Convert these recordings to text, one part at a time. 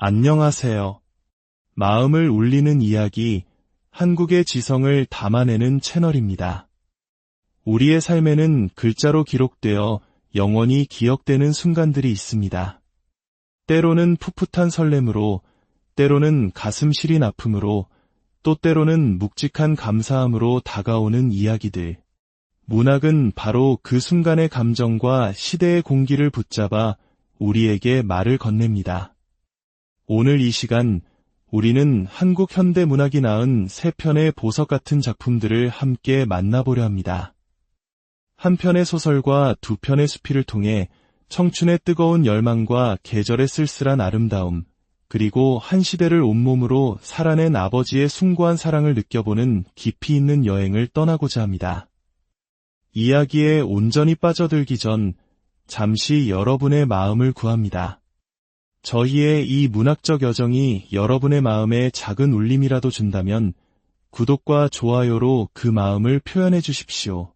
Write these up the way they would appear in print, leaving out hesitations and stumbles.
안녕하세요. 마음을 울리는 이야기, 한국의 지성을 담아내는 채널입니다. 우리의 삶에는 글자로 기록되어 영원히 기억되는 순간들이 있습니다. 때로는 풋풋한 설렘으로, 때로는 가슴 시린 아픔으로, 또 때로는 묵직한 감사함으로 다가오는 이야기들. 문학은 바로 그 순간의 감정과 시대의 공기를 붙잡아 우리에게 말을 건넵니다. 오늘 이 시간, 우리는 한국 현대 문학이 낳은 세 편의 보석 같은 작품들을 함께 만나보려 합니다. 한 편의 소설과 두 편의 수필을 통해 청춘의 뜨거운 열망과 계절의 쓸쓸한 아름다움, 그리고 한 시대를 온몸으로 살아낸 아버지의 숭고한 사랑을 느껴보는 깊이 있는 여행을 떠나고자 합니다. 이야기에 온전히 빠져들기 전 잠시 여러분의 마음을 구합니다. 저희의 이 문학적 여정이 여러분의 마음에 작은 울림이라도 준다면 구독과 좋아요로 그 마음을 표현해 주십시오.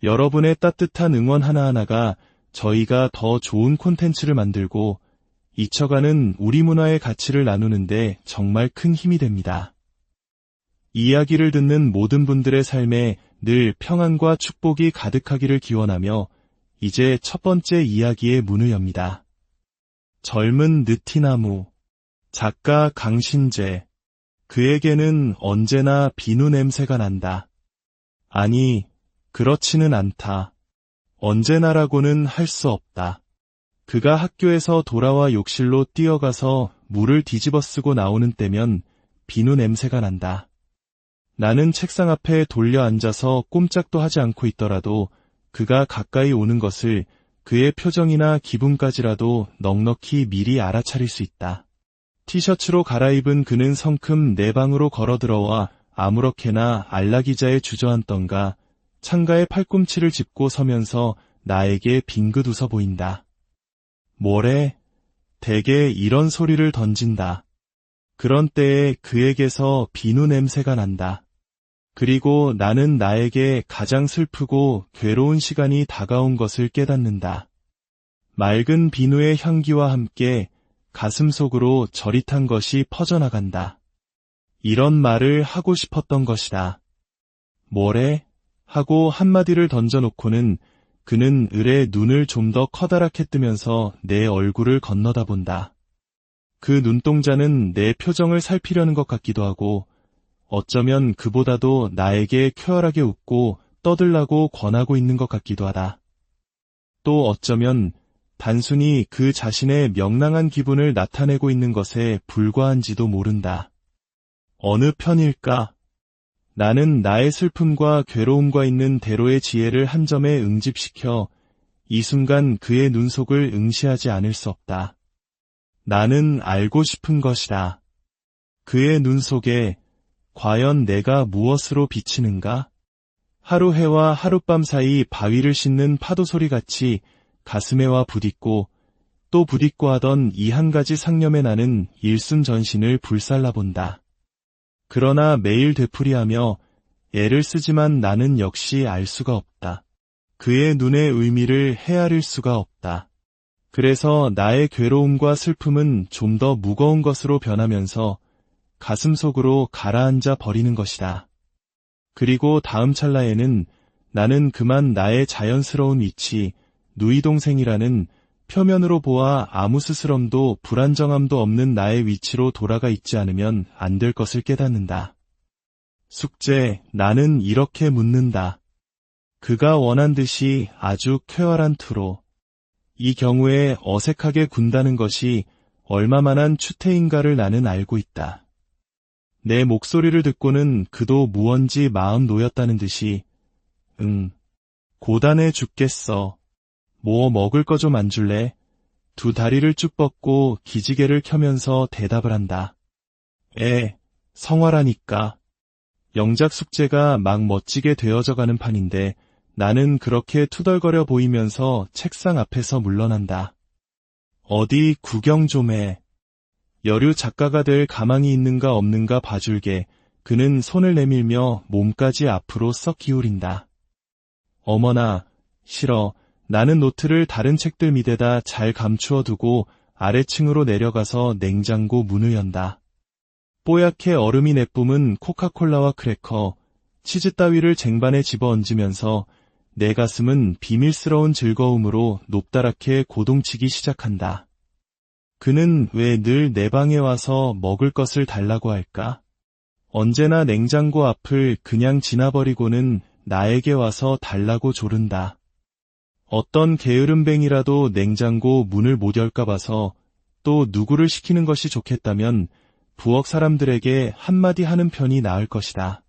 여러분의 따뜻한 응원 하나하나가 저희가 더 좋은 콘텐츠를 만들고 잊혀가는 우리 문화의 가치를 나누는데 정말 큰 힘이 됩니다. 이야기를 듣는 모든 분들의 삶에 늘 평안과 축복이 가득하기를 기원하며 이제 첫 번째 이야기의 문을 엽니다. 젊은 느티나무. 작가 강신재. 그에게는 언제나 비누 냄새가 난다. 아니, 그렇지는 않다. 언제나라고는 할 수 없다. 그가 학교에서 돌아와 욕실로 뛰어가서 물을 뒤집어 쓰고 나오는 때면 비누 냄새가 난다. 나는 책상 앞에 돌려 앉아서 꼼짝도 하지 않고 있더라도 그가 가까이 오는 것을 그의 표정이나 기분까지라도 넉넉히 미리 알아차릴 수 있다. 티셔츠로 갈아입은 그는 성큼 내 방으로 걸어들어와 아무렇게나 안락의자에 주저앉던가 창가에 팔꿈치를 짚고 서면서 나에게 빙긋 웃어 보인다. 뭐래? 대개 이런 소리를 던진다. 그런 때에 그에게서 비누 냄새가 난다. 그리고 나는 나에게 가장 슬프고 괴로운 시간이 다가온 것을 깨닫는다. 맑은 비누의 향기와 함께 가슴 속으로 저릿한 것이 퍼져나간다. 이런 말을 하고 싶었던 것이다. 뭐래? 하고 한마디를 던져놓고는 그는 을에 눈을 좀 더 커다랗게 뜨면서 내 얼굴을 건너다 본다. 그 눈동자는 내 표정을 살피려는 것 같기도 하고 어쩌면 그보다도 나에게 쾌활하게 웃고 떠들라고 권하고 있는 것 같기도 하다. 또 어쩌면 단순히 그 자신의 명랑한 기분을 나타내고 있는 것에 불과한지도 모른다. 어느 편일까? 나는 나의 슬픔과 괴로움과 있는 대로의 지혜를 한 점에 응집시켜 이 순간 그의 눈속을 응시하지 않을 수 없다. 나는 알고 싶은 것이다. 그의 눈 속에 과연 내가 무엇으로 비치는가? 하루 해와 하룻밤 사이 바위를 씻는 파도 소리같이 가슴에 와 부딪고 또 부딪고 하던 이 한 가지 상념에 나는 일순전신을 불살라 본다. 그러나 매일 되풀이하며 애를 쓰지만 나는 역시 알 수가 없다. 그의 눈의 의미를 헤아릴 수가 없다. 그래서 나의 괴로움과 슬픔은 좀 더 무거운 것으로 변하면서 가슴 속으로 가라앉아 버리는 것이다. 그리고 다음 찰나에는 나는 그만 나의 자연스러운 위치, 누이 동생이라는 표면으로 보아 아무 스스럼도 불안정함도 없는 나의 위치로 돌아가 있지 않으면 안 될 것을 깨닫는다. 숙제, 나는 이렇게 묻는다. 그가 원한 듯이 아주 쾌활한 투로. 이 경우에 어색하게 군다는 것이 얼마만한 추태인가를 나는 알고 있다. 내 목소리를 듣고는 그도 무언지 마음 놓였다는 듯이 고단해 죽겠어. 뭐 먹을 거 좀 안 줄래? 두 다리를 쭉 뻗고 기지개를 켜면서 대답을 한다. 성화라니까. 영작 숙제가 막 멋지게 되어져가는 판인데 나는 그렇게 투덜거려 보이면서 책상 앞에서 물러난다. 어디 구경 좀 해. 여류 작가가 될 가망이 있는가 없는가 봐줄게. 그는 손을 내밀며 몸까지 앞으로 썩 기울인다. 어머나, 싫어. 나는 노트를 다른 책들 밑에다 잘 감추어 두고 아래층으로 내려가서 냉장고 문을 연다. 뽀얗게 얼음이 내뿜은 코카콜라와 크래커, 치즈 따위를 쟁반에 집어얹으면서 내 가슴은 비밀스러운 즐거움으로 높다랗게 고동치기 시작한다. 그는 왜 늘 내 방에 와서 먹을 것을 달라고 할까? 언제나 냉장고 앞을 그냥 지나버리고는 나에게 와서 달라고 조른다. 어떤 게으름뱅이라도 냉장고 문을 못 열까 봐서 또 누구를 시키는 것이 좋겠다면 부엌 사람들에게 한마디 하는 편이 나을 것이다.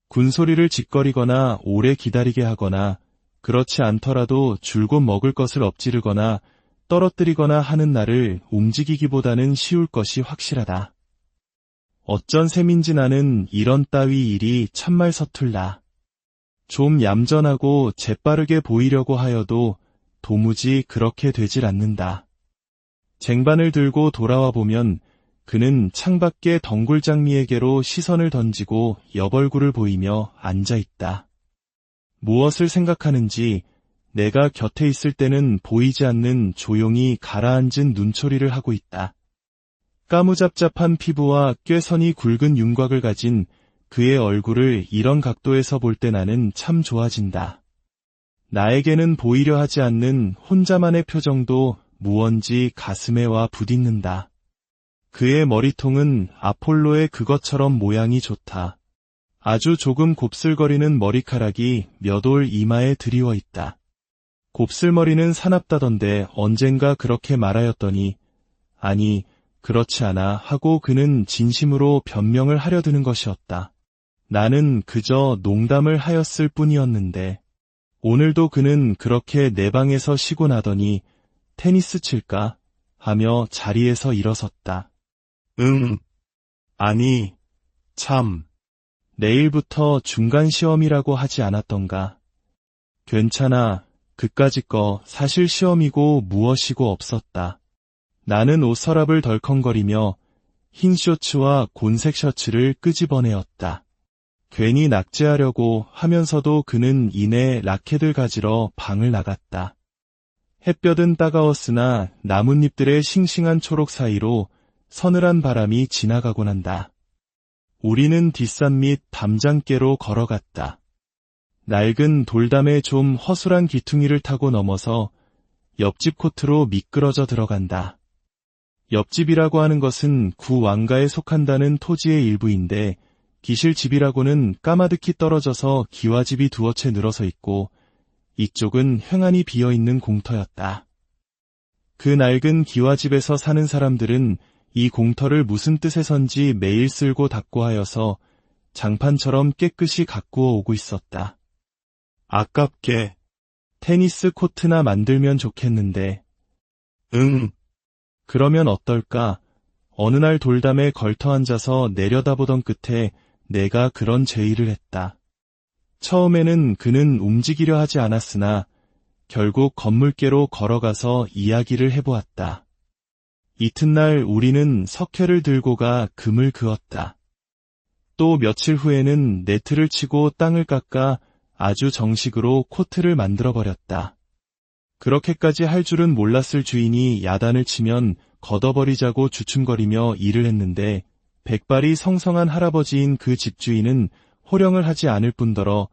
군소리를 짓거리거나 오래 기다리게 하거나 그렇지 않더라도 줄곧 먹을 것을 엎지르거나 떨어뜨리거나 하는 나를 움직이기보다는 쉬울 것이 확실하다. 어쩐 셈인지 나는 이런 따위 일이 참말 서툴다. 좀 얌전하고 재빠르게 보이려고 하여도 도무지 그렇게 되질 않는다. 쟁반을 들고 돌아와 보면 그는 창밖의 덩굴장미에게로 시선을 던지고 옆얼굴을 보이며 앉아있다. 무엇을 생각하는지 내가 곁에 있을 때는 보이지 않는 조용히 가라앉은 눈초리를 하고 있다. 까무잡잡한 피부와 꾀선이 굵은 윤곽을 가진 그의 얼굴을 이런 각도에서 볼 때 나는 참 좋아진다. 나에게는 보이려 하지 않는 혼자만의 표정도 무언지 가슴에 와 부딪는다. 그의 머리통은 아폴로의 그것처럼 모양이 좋다. 아주 조금 곱슬거리는 머리카락이 몇 올 이마에 드리워 있다. 곱슬머리는 사납다던데 언젠가 그렇게 말하였더니 아니 그렇지 않아 하고 그는 진심으로 변명을 하려 드는 것이었다. 나는 그저 농담을 하였을 뿐이었는데 오늘도 그는 그렇게 내 방에서 쉬고 나더니 테니스 칠까 하며 자리에서 일어섰다. 아니, 참. 내일부터 중간시험이라고 하지 않았던가. 괜찮아. 그까짓 거 사실 시험이고 무엇이고 없었다. 나는 옷서랍을 덜컹거리며 흰 쇼츠와 곤색 셔츠를 끄집어내었다. 괜히 낙제하려고 하면서도 그는 이내 라켓을 가지러 방을 나갔다. 햇볕은 따가웠으나 나뭇잎들의 싱싱한 초록 사이로 서늘한 바람이 지나가곤 한다. 우리는 뒷산 밑 담장께로 걸어갔다. 낡은 돌담에 좀 허술한 기퉁이를 타고 넘어서 옆집 코트로 미끄러져 들어간다. 옆집이라고 하는 것은 구 왕가에 속한다는 토지의 일부인데 기실집이라고는 까마득히 떨어져서 기와집이 두어 채 늘어서 있고 이쪽은 횡하니 비어있는 공터였다. 그 낡은 기와집에서 사는 사람들은 이 공터를 무슨 뜻에선지 매일 쓸고 닦고 하여서 장판처럼 깨끗이 가꾸어 오고 있었다. 아깝게 테니스 코트나 만들면 좋겠는데. 그러면 어떨까? 어느 날 돌담에 걸터 앉아서 내려다보던 끝에 내가 그런 제의를 했다. 처음에는 그는 움직이려 하지 않았으나 결국 건물께로 걸어가서 이야기를 해보았다. 이튿날 우리는 석회를 들고 가 금을 그었다. 또 며칠 후에는 네트를 치고 땅을 깎아 아주 정식으로 코트를 만들어버렸다. 그렇게까지 할 줄은 몰랐을 주인이 야단을 치면 걷어버리자고 주춤거리며 일을 했는데 백발이 성성한 할아버지인 그 집주인은 호령을 하지 않을 뿐더러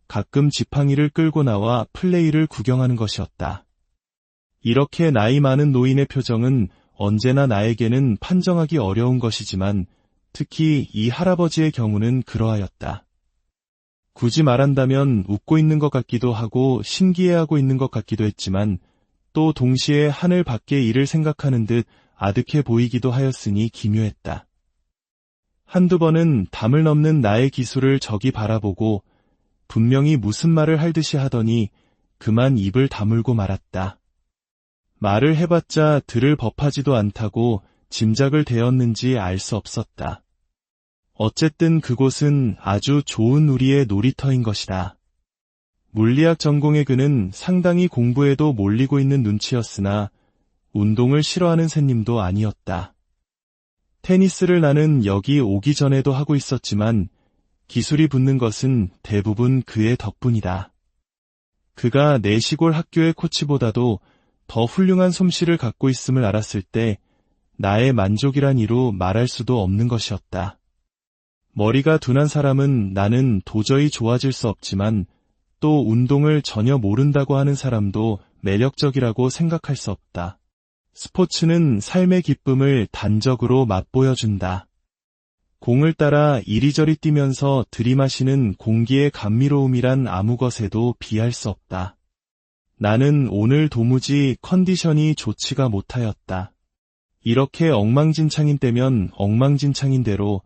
가끔 지팡이를 끌고 나와 플레이를 구경하는 것이었다. 이렇게 나이 많은 노인의 표정은 언제나 나에게는 판정하기 어려운 것이지만 특히 이 할아버지의 경우는 그러하였다. 굳이 말한다면 웃고 있는 것 같기도 하고 신기해하고 있는 것 같기도 했지만 또 동시에 하늘 밖의 일을 생각하는 듯 아득해 보이기도 하였으니 기묘했다. 한두 번은 담을 넘는 나의 기술을 저기 바라보고 분명히 무슨 말을 할 듯이 하더니 그만 입을 다물고 말았다. 말을 해봤자 들을 법하지도 않다고 짐작을 대었는지 알 수 없었다. 어쨌든 그곳은 아주 좋은 우리의 놀이터인 것이다. 물리학 전공의 그는 상당히 공부에도 몰리고 있는 눈치였으나 운동을 싫어하는 새님도 아니었다. 테니스를 나는 여기 오기 전에도 하고 있었지만 기술이 붙는 것은 대부분 그의 덕분이다. 그가 내 시골 학교의 코치보다도 더 훌륭한 솜씨를 갖고 있음을 알았을 때 나의 만족이란 이루 말할 수도 없는 것이었다. 머리가 둔한 사람은 나는 도저히 좋아질 수 없지만 또 운동을 전혀 모른다고 하는 사람도 매력적이라고 생각할 수 없다. 스포츠는 삶의 기쁨을 단적으로 맛보여준다. 공을 따라 이리저리 뛰면서 들이마시는 공기의 감미로움이란 아무 것에도 비할 수 없다. 나는 오늘 도무지 컨디션이 좋지가 못하였다. 이렇게 엉망진창인 때면 엉망진창인 대로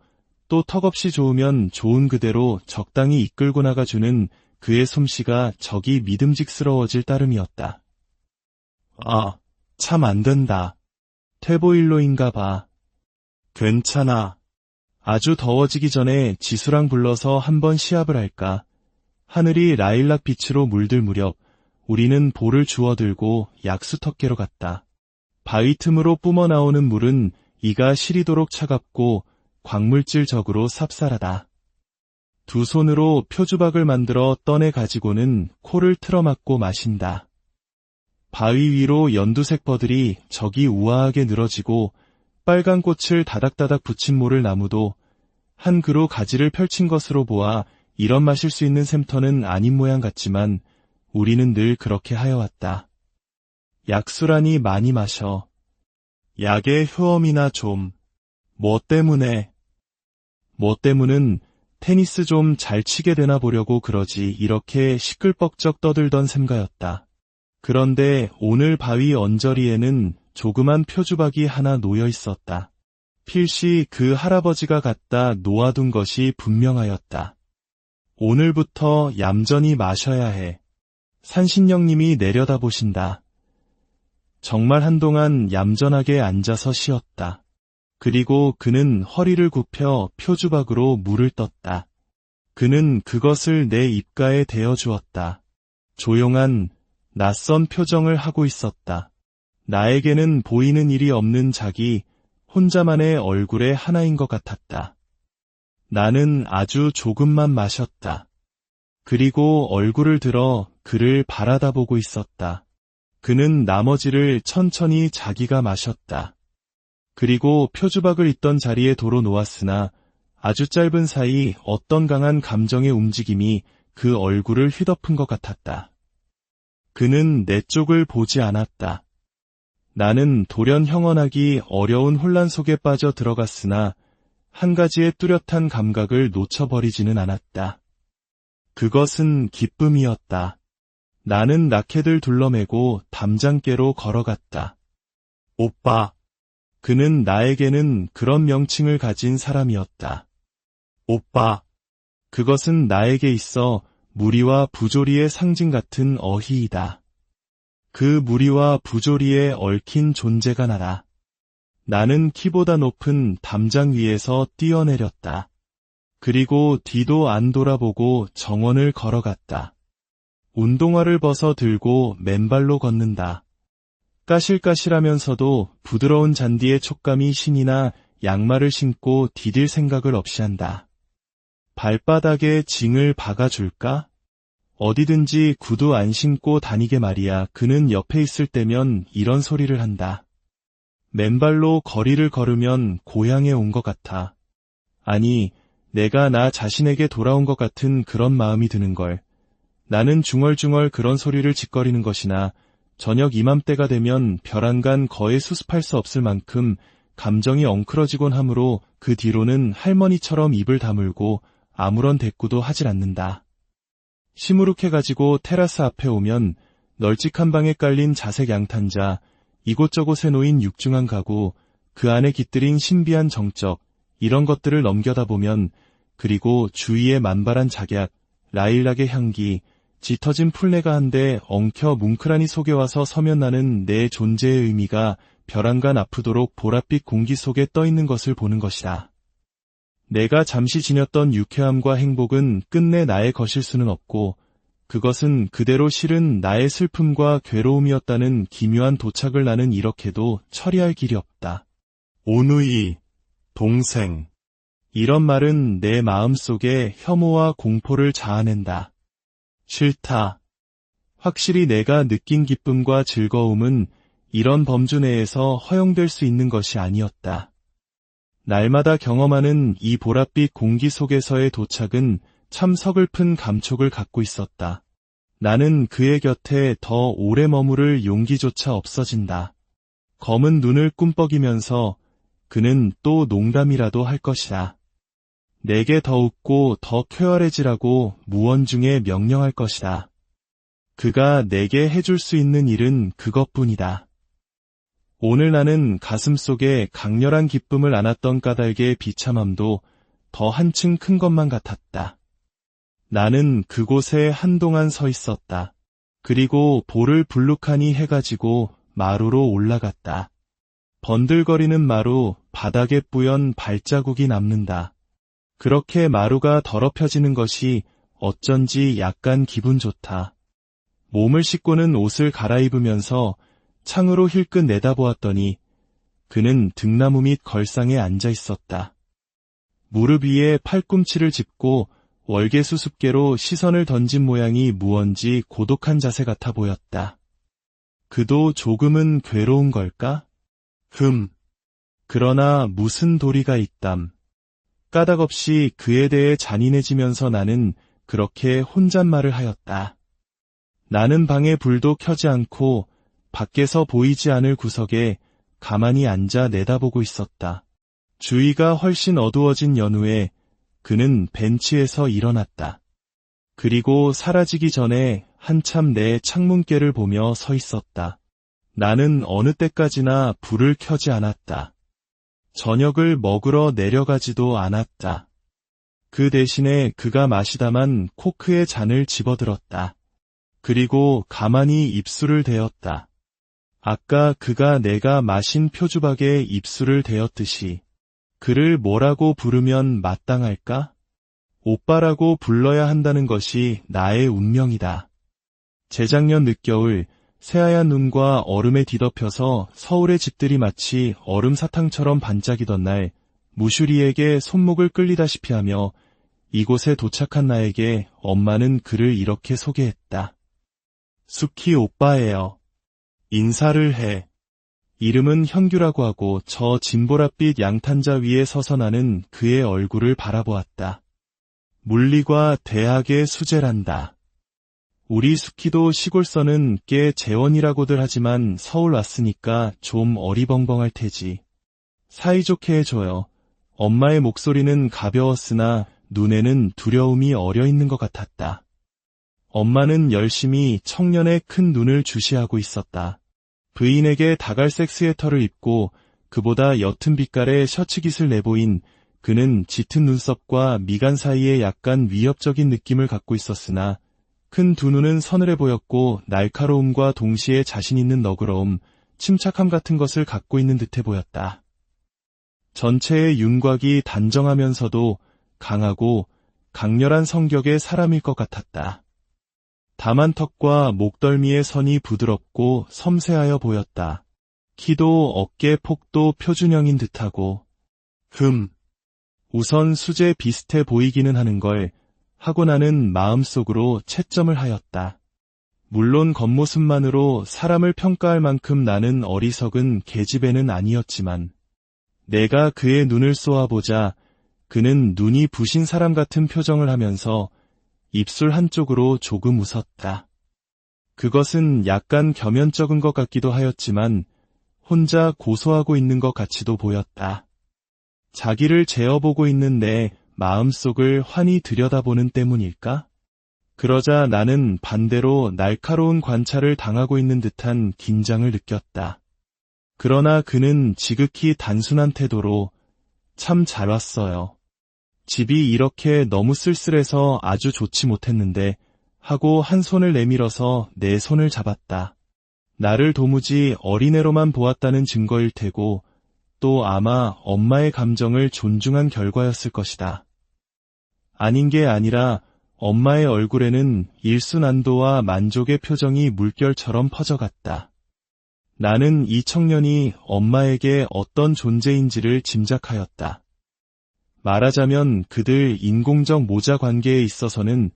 또 턱없이 좋으면 좋은 그대로 적당히 이끌고 나가주는 그의 솜씨가 적이 믿음직스러워질 따름이었다. 아, 참 안 된다. 퇴보일로인가 봐. 괜찮아. 아주 더워지기 전에 지수랑 불러서 한번 시합을 할까. 하늘이 라일락 빛으로 물들 무렵 우리는 볼을 주워들고 약수터께로 갔다. 바위 틈으로 뿜어나오는 물은 이가 시리도록 차갑고 광물질적으로 쌉쌀하다. 두 손으로 표주박을 만들어 떠내 가지고는 코를 틀어막고 마신다. 바위 위로 연두색 버들이 저기 우아하게 늘어지고 빨간 꽃을 다닥다닥 붙인 모를 나무도 한 그루 가지를 펼친 것으로 보아 이런 마실 수 있는 샘터는 아닌 모양 같지만 우리는 늘 그렇게 하여왔다. 약수라니 많이 마셔. 약의 효험이나 좀. 뭐 때문에? 뭐 때문은 테니스 좀 잘 치게 되나 보려고 그러지 이렇게 시끌벅적 떠들던 셈가였다. 그런데 오늘 바위 언저리에는 조그만 표주박이 하나 놓여 있었다. 필시 그 할아버지가 갖다 놓아둔 것이 분명하였다. 오늘부터 얌전히 마셔야 해. 산신령님이 내려다보신다. 정말 한동안 얌전하게 앉아서 쉬었다. 그리고 그는 허리를 굽혀 표주박으로 물을 떴다. 그는 그것을 내 입가에 대어 주었다. 조용한 낯선 표정을 하고 있었다. 나에게는 보이는 일이 없는 자기 혼자만의 얼굴의 하나인 것 같았다. 나는 아주 조금만 마셨다. 그리고 얼굴을 들어 그를 바라다보고 있었다. 그는 나머지를 천천히 자기가 마셨다. 그리고 표주박을 있던 자리에 도로 놓았으나 아주 짧은 사이 어떤 강한 감정의 움직임이 그 얼굴을 휘덮은 것 같았다. 그는 내 쪽을 보지 않았다. 나는 돌연 형언하기 어려운 혼란 속에 빠져 들어갔으나 한 가지의 뚜렷한 감각을 놓쳐버리지는 않았다. 그것은 기쁨이었다. 나는 라켓을 둘러매고 담장께로 걸어갔다. 오빠. 그는 나에게는 그런 명칭을 가진 사람이었다. 오빠. 그것은 나에게 있어 무리와 부조리의 상징 같은 어휘이다. 그 무리와 부조리에 얽힌 존재가 나다. 나는 키보다 높은 담장 위에서 뛰어내렸다. 그리고 뒤도 안 돌아보고 정원을 걸어갔다. 운동화를 벗어 들고 맨발로 걷는다. 까실까실하면서도 부드러운 잔디의 촉감이 신이 나 양말을 신고 디딜 생각을 없이 한다. 발바닥에 징을 박아줄까? 어디든지 구두 안 신고 다니게 말이야. 그는 옆에 있을 때면 이런 소리를 한다. 맨발로 거리를 걸으면 고향에 온 것 같아. 아니, 내가 나 자신에게 돌아온 것 같은 그런 마음이 드는걸. 나는 중얼중얼 그런 소리를 짓거리는 것이나 저녁 이맘때가 되면 벼랑간 거에 수습할 수 없을 만큼 감정이 엉클어지곤 하므로 그 뒤로는 할머니처럼 입을 다물고 아무런 대꾸도 하질 않는다. 시무룩해가지고 테라스 앞에 오면 널찍한 방에 깔린 자색 양탄자, 이곳저곳에 놓인 육중한 가구, 그 안에 깃들인 신비한 정적, 이런 것들을 넘겨다보면 그리고 주위의 만발한 작약, 라일락의 향기, 짙어진 풀내가 한데 엉켜 뭉클하니 속에 와서 서면 나는 내 존재의 의미가 벼랑간 아프도록 보랏빛 공기 속에 떠있는 것을 보는 것이다. 내가 잠시 지녔던 유쾌함과 행복은 끝내 나의 것일 수는 없고 그것은 그대로 실은 나의 슬픔과 괴로움이었다는 기묘한 도착을 나는 이렇게도 처리할 길이 없다. 오누이, 동생. 이런 말은 내 마음속에 혐오와 공포를 자아낸다. 싫다. 확실히 내가 느낀 기쁨과 즐거움은 이런 범주 내에서 허용될 수 있는 것이 아니었다. 날마다 경험하는 이 보랏빛 공기 속에서의 도착은 참 서글픈 감촉을 갖고 있었다. 나는 그의 곁에 더 오래 머무를 용기조차 없어진다. 검은 눈을 꿈뻑이면서 그는 또 농담이라도 할 것이다. 내게 더 웃고 더 쾌활해지라고 무언중에 명령할 것이다. 그가 내게 해줄 수 있는 일은 그것뿐이다. 오늘 나는 가슴속에 강렬한 기쁨을 안았던 까닭의 비참함도 더 한층 큰 것만 같았다. 나는 그곳에 한동안 서 있었다. 그리고 볼을 불룩하니 해가지고 마루로 올라갔다. 번들거리는 마루, 바닥에 뿌연 발자국이 남는다. 그렇게 마루가 더럽혀지는 것이 어쩐지 약간 기분 좋다. 몸을 씻고는 옷을 갈아입으면서 창으로 힐끗 내다보았더니 그는 등나무 밑 걸상에 앉아 있었다. 무릎 위에 팔꿈치를 짚고 월계수습계로 시선을 던진 모양이 무언지 고독한 자세 같아 보였다. 그도 조금은 괴로운 걸까? 그러나 무슨 도리가 있담. 까닭없이 그에 대해 잔인해지면서 나는 그렇게 혼잣말을 하였다. 나는 방에 불도 켜지 않고 밖에서 보이지 않을 구석에 가만히 앉아 내다보고 있었다. 주위가 훨씬 어두워진 연후에 그는 벤치에서 일어났다. 그리고 사라지기 전에 한참 내 창문께를 보며 서 있었다. 나는 어느 때까지나 불을 켜지 않았다. 저녁을 먹으러 내려가지도 않았다. 그 대신에 그가 마시다만 코크에 잔을 집어들었다. 그리고 가만히 입술을 대었다. 아까 그가 내가 마신 표주박에 입술을 대었듯이 그를 뭐라고 부르면 마땅할까? 오빠라고 불러야 한다는 것이 나의 운명이다. 재작년 늦겨울 새하얀 눈과 얼음에 뒤덮여서 서울의 집들이 마치 얼음 사탕처럼 반짝이던 날 무슈리에게 손목을 끌리다시피 하며 이곳에 도착한 나에게 엄마는 그를 이렇게 소개했다. 수키 오빠예요. 인사를 해. 이름은 현규라고 하고 저 진보랏빛 양탄자 위에 서서 나는 그의 얼굴을 바라보았다. 물리과 대학의 수재란다. 우리 수키도 시골서는 꽤 재원이라고들 하지만 서울 왔으니까 좀 어리벙벙할 테지. 사이좋게 해줘요. 엄마의 목소리는 가벼웠으나 눈에는 두려움이 어려있는 것 같았다. 엄마는 열심히 청년의 큰 눈을 주시하고 있었다. 부인에게 다갈색 스웨터를 입고 그보다 옅은 빛깔의 셔츠깃을 내보인 그는 짙은 눈썹과 미간 사이에 약간 위협적인 느낌을 갖고 있었으나 큰 두 눈은 서늘해 보였고 날카로움과 동시에 자신 있는 너그러움, 침착함 같은 것을 갖고 있는 듯해 보였다. 전체의 윤곽이 단정하면서도 강하고 강렬한 성격의 사람일 것 같았다. 다만 턱과 목덜미의 선이 부드럽고 섬세하여 보였다. 키도 어깨 폭도 표준형인 듯하고 우선 수제 비슷해 보이기는 하는 걸 하고 나는 마음속으로 채점을 하였다. 물론 겉모습만으로 사람을 평가할 만큼 나는 어리석은 계집애는 아니었지만 내가 그의 눈을 쏘아보자 그는 눈이 부신 사람 같은 표정을 하면서 입술 한쪽으로 조금 웃었다. 그것은 약간 겸연쩍은 것 같기도 하였지만 혼자 고소하고 있는 것 같이도 보였다. 자기를 재어보고 있는 내 마음속을 환히 들여다보는 때문일까? 그러자 나는 반대로 날카로운 관찰을 당하고 있는 듯한 긴장을 느꼈다. 그러나 그는 지극히 단순한 태도로 참 잘 왔어요. 집이 이렇게 너무 쓸쓸해서 아주 좋지 못했는데 하고 한 손을 내밀어서 내 손을 잡았다. 나를 도무지 어린애로만 보았다는 증거일 테고 또 아마 엄마의 감정을 존중한 결과였을 것이다. 아닌 게 아니라 엄마의 얼굴에는 일순안도와 만족의 표정이 물결처럼 퍼져갔다. 나는 이 청년이 엄마에게 어떤 존재인지를 짐작하였다. 말하자면 그들 인공적 모자 관계에 있어서는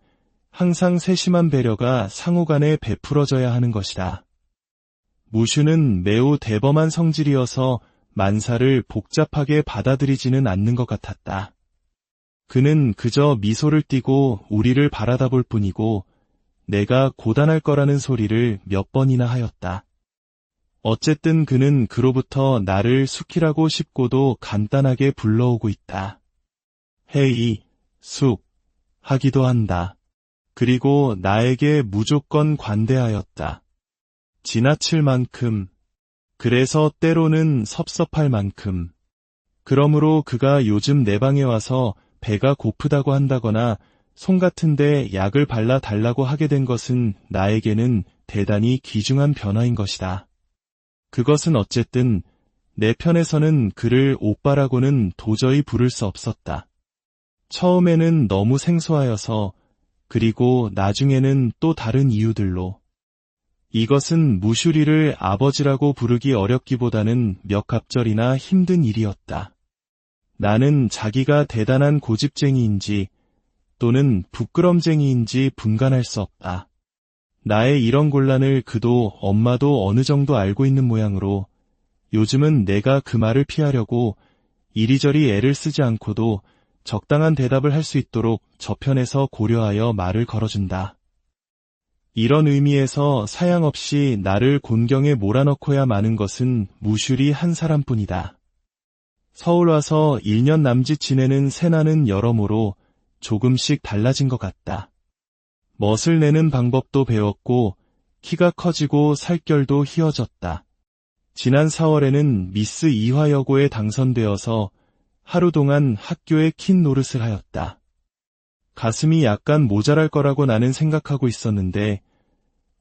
항상 세심한 배려가 상호간에 베풀어져야 하는 것이다. 무슈는 매우 대범한 성질이어서 만사를 복잡하게 받아들이지는 않는 것 같았다. 그는 그저 미소를 띠고 우리를 바라다 볼 뿐이고 내가 고단할 거라는 소리를 몇 번이나 하였다. 어쨌든 그는 그로부터 나를 숙희라고 쉽고도 간단하게 불러오고 있다. 헤이, 숙, 하기도 한다. 그리고 나에게 무조건 관대하였다. 지나칠 만큼, 그래서 때로는 섭섭할 만큼. 그러므로 그가 요즘 내 방에 와서 배가 고프다고 한다거나 손 같은데 약을 발라 달라고 하게 된 것은 나에게는 대단히 귀중한 변화인 것이다. 그것은 어쨌든 내 편에서는 그를 오빠라고는 도저히 부를 수 없었다. 처음에는 너무 생소하여서, 그리고 나중에는 또 다른 이유들로. 이것은 무슈리를 아버지라고 부르기 어렵기보다는 몇 갑절이나 힘든 일이었다. 나는 자기가 대단한 고집쟁이인지 또는 부끄럼쟁이인지 분간할 수 없다. 나의 이런 곤란을 그도 엄마도 어느 정도 알고 있는 모양으로 요즘은 내가 그 말을 피하려고 이리저리 애를 쓰지 않고도 적당한 대답을 할 수 있도록 저편에서 고려하여 말을 걸어준다. 이런 의미에서 사양없이 나를 곤경에 몰아넣고야 마는 것은 무슈리 한 사람뿐이다. 서울 와서 1년 남짓 지내는 세나는 여러모로 조금씩 달라진 것 같다. 멋을 내는 방법도 배웠고 키가 커지고 살결도 휘어졌다. 지난 4월에는 미스 이화여고에 당선되어서 하루 동안 학교에 킨 노릇을 하였다. 가슴이 약간 모자랄 거라고 나는 생각하고 있었는데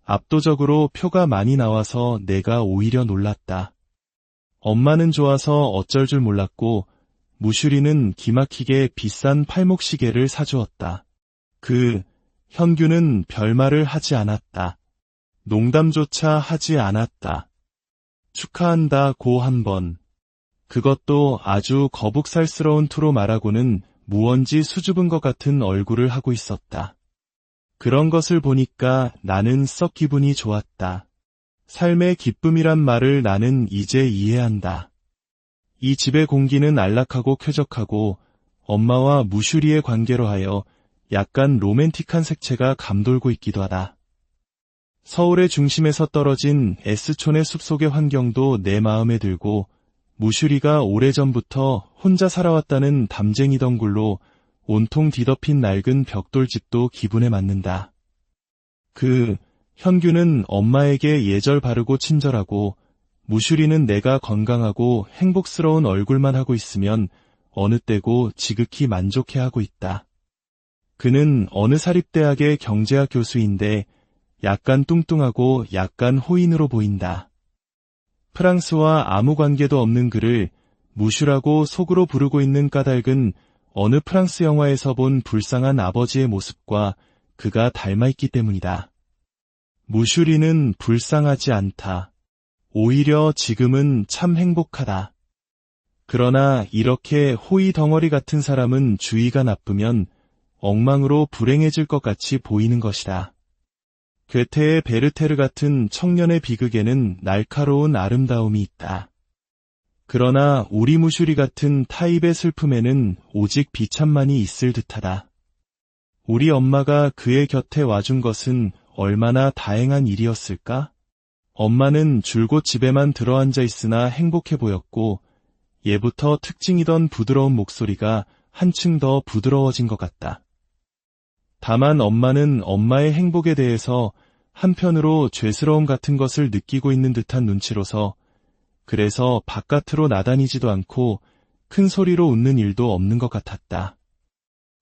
압도적으로 표가 많이 나와서 내가 오히려 놀랐다. 엄마는 좋아서 어쩔 줄 몰랐고 무슈리는 기막히게 비싼 팔목시계를 사주었다. 현규는 별말을 하지 않았다. 농담조차 하지 않았다. 축하한다고 한 번. 그것도 아주 거북살스러운 투로 말하고는 무언지 수줍은 것 같은 얼굴을 하고 있었다. 그런 것을 보니까 나는 썩 기분이 좋았다. 삶의 기쁨이란 말을 나는 이제 이해한다. 이 집의 공기는 안락하고 쾌적하고 엄마와 무슈리의 관계로 하여 약간 로맨틱한 색채가 감돌고 있기도 하다. 서울의 중심에서 떨어진 S촌의 숲속의 환경도 내 마음에 들고 무슈리가 오래전부터 혼자 살아왔다는 담쟁이 덩굴로 온통 뒤덮인 낡은 벽돌집도 기분에 맞는다. 현규는 엄마에게 예절 바르고 친절하고 무슈리는 내가 건강하고 행복스러운 얼굴만 하고 있으면 어느 때고 지극히 만족해하고 있다. 그는 어느 사립대학의 경제학 교수인데 약간 뚱뚱하고 약간 호인으로 보인다. 프랑스와 아무 관계도 없는 그를 무슈라고 속으로 부르고 있는 까닭은 어느 프랑스 영화에서 본 불쌍한 아버지의 모습과 그가 닮아있기 때문이다. 무슈리는 불쌍하지 않다. 오히려 지금은 참 행복하다. 그러나 이렇게 호의 덩어리 같은 사람은 주의가 나쁘면 엉망으로 불행해질 것 같이 보이는 것이다. 괴테의 베르테르 같은 청년의 비극에는 날카로운 아름다움이 있다. 그러나 우리 무슈리 같은 타입의 슬픔에는 오직 비참만이 있을 듯하다. 우리 엄마가 그의 곁에 와준 것은 얼마나 다행한 일이었을까? 엄마는 줄곧 집에만 들어앉아 있으나 행복해 보였고 예부터 특징이던 부드러운 목소리가 한층 더 부드러워진 것 같다. 다만 엄마는 엄마의 행복에 대해서 한편으로 죄스러움 같은 것을 느끼고 있는 듯한 눈치로서 그래서 바깥으로 나다니지도 않고 큰 소리로 웃는 일도 없는 것 같았다.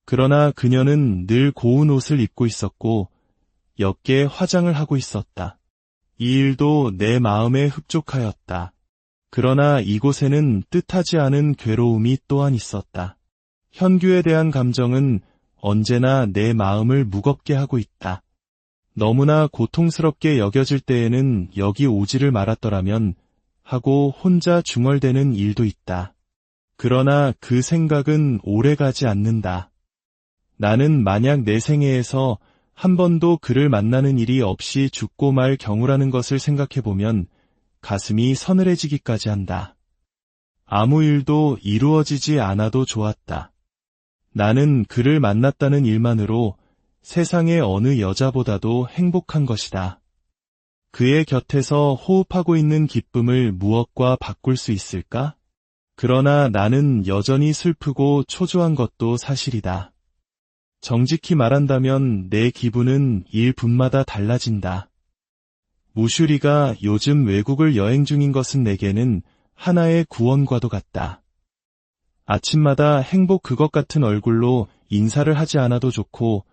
그러나 그녀는 늘 고운 옷을 입고 있었고 옅게 화장을 하고 있었다. 이 일도 내 마음에 흡족하였다. 그러나 이곳에는 뜻하지 않은 괴로움이 또한 있었다. 현규에 대한 감정은 언제나 내 마음을 무겁게 하고 있다. 너무나 고통스럽게 여겨질 때에는 여기 오지를 말았더라면 하고 혼자 중얼대는 일도 있다. 그러나 그 생각은 오래가지 않는다. 나는 만약 내 생애에서 한 번도 그를 만나는 일이 없이 죽고 말 경우라는 것을 생각해보면 가슴이 서늘해지기까지 한다. 아무 일도 이루어지지 않아도 좋았다. 나는 그를 만났다는 일만으로 세상의 어느 여자보다도 행복한 것이다. 그의 곁에서 호흡하고 있는 기쁨을 무엇과 바꿀 수 있을까? 그러나 나는 여전히 슬프고 초조한 것도 사실이다. 정직히 말한다면 내 기분은 일분마다 달라진다. 무슈리가 요즘 외국을 여행 중인 것은 내게는 하나의 구원과도 같다. 아침마다 행복 그것 같은 얼굴로 인사를 하지 않아도 좋고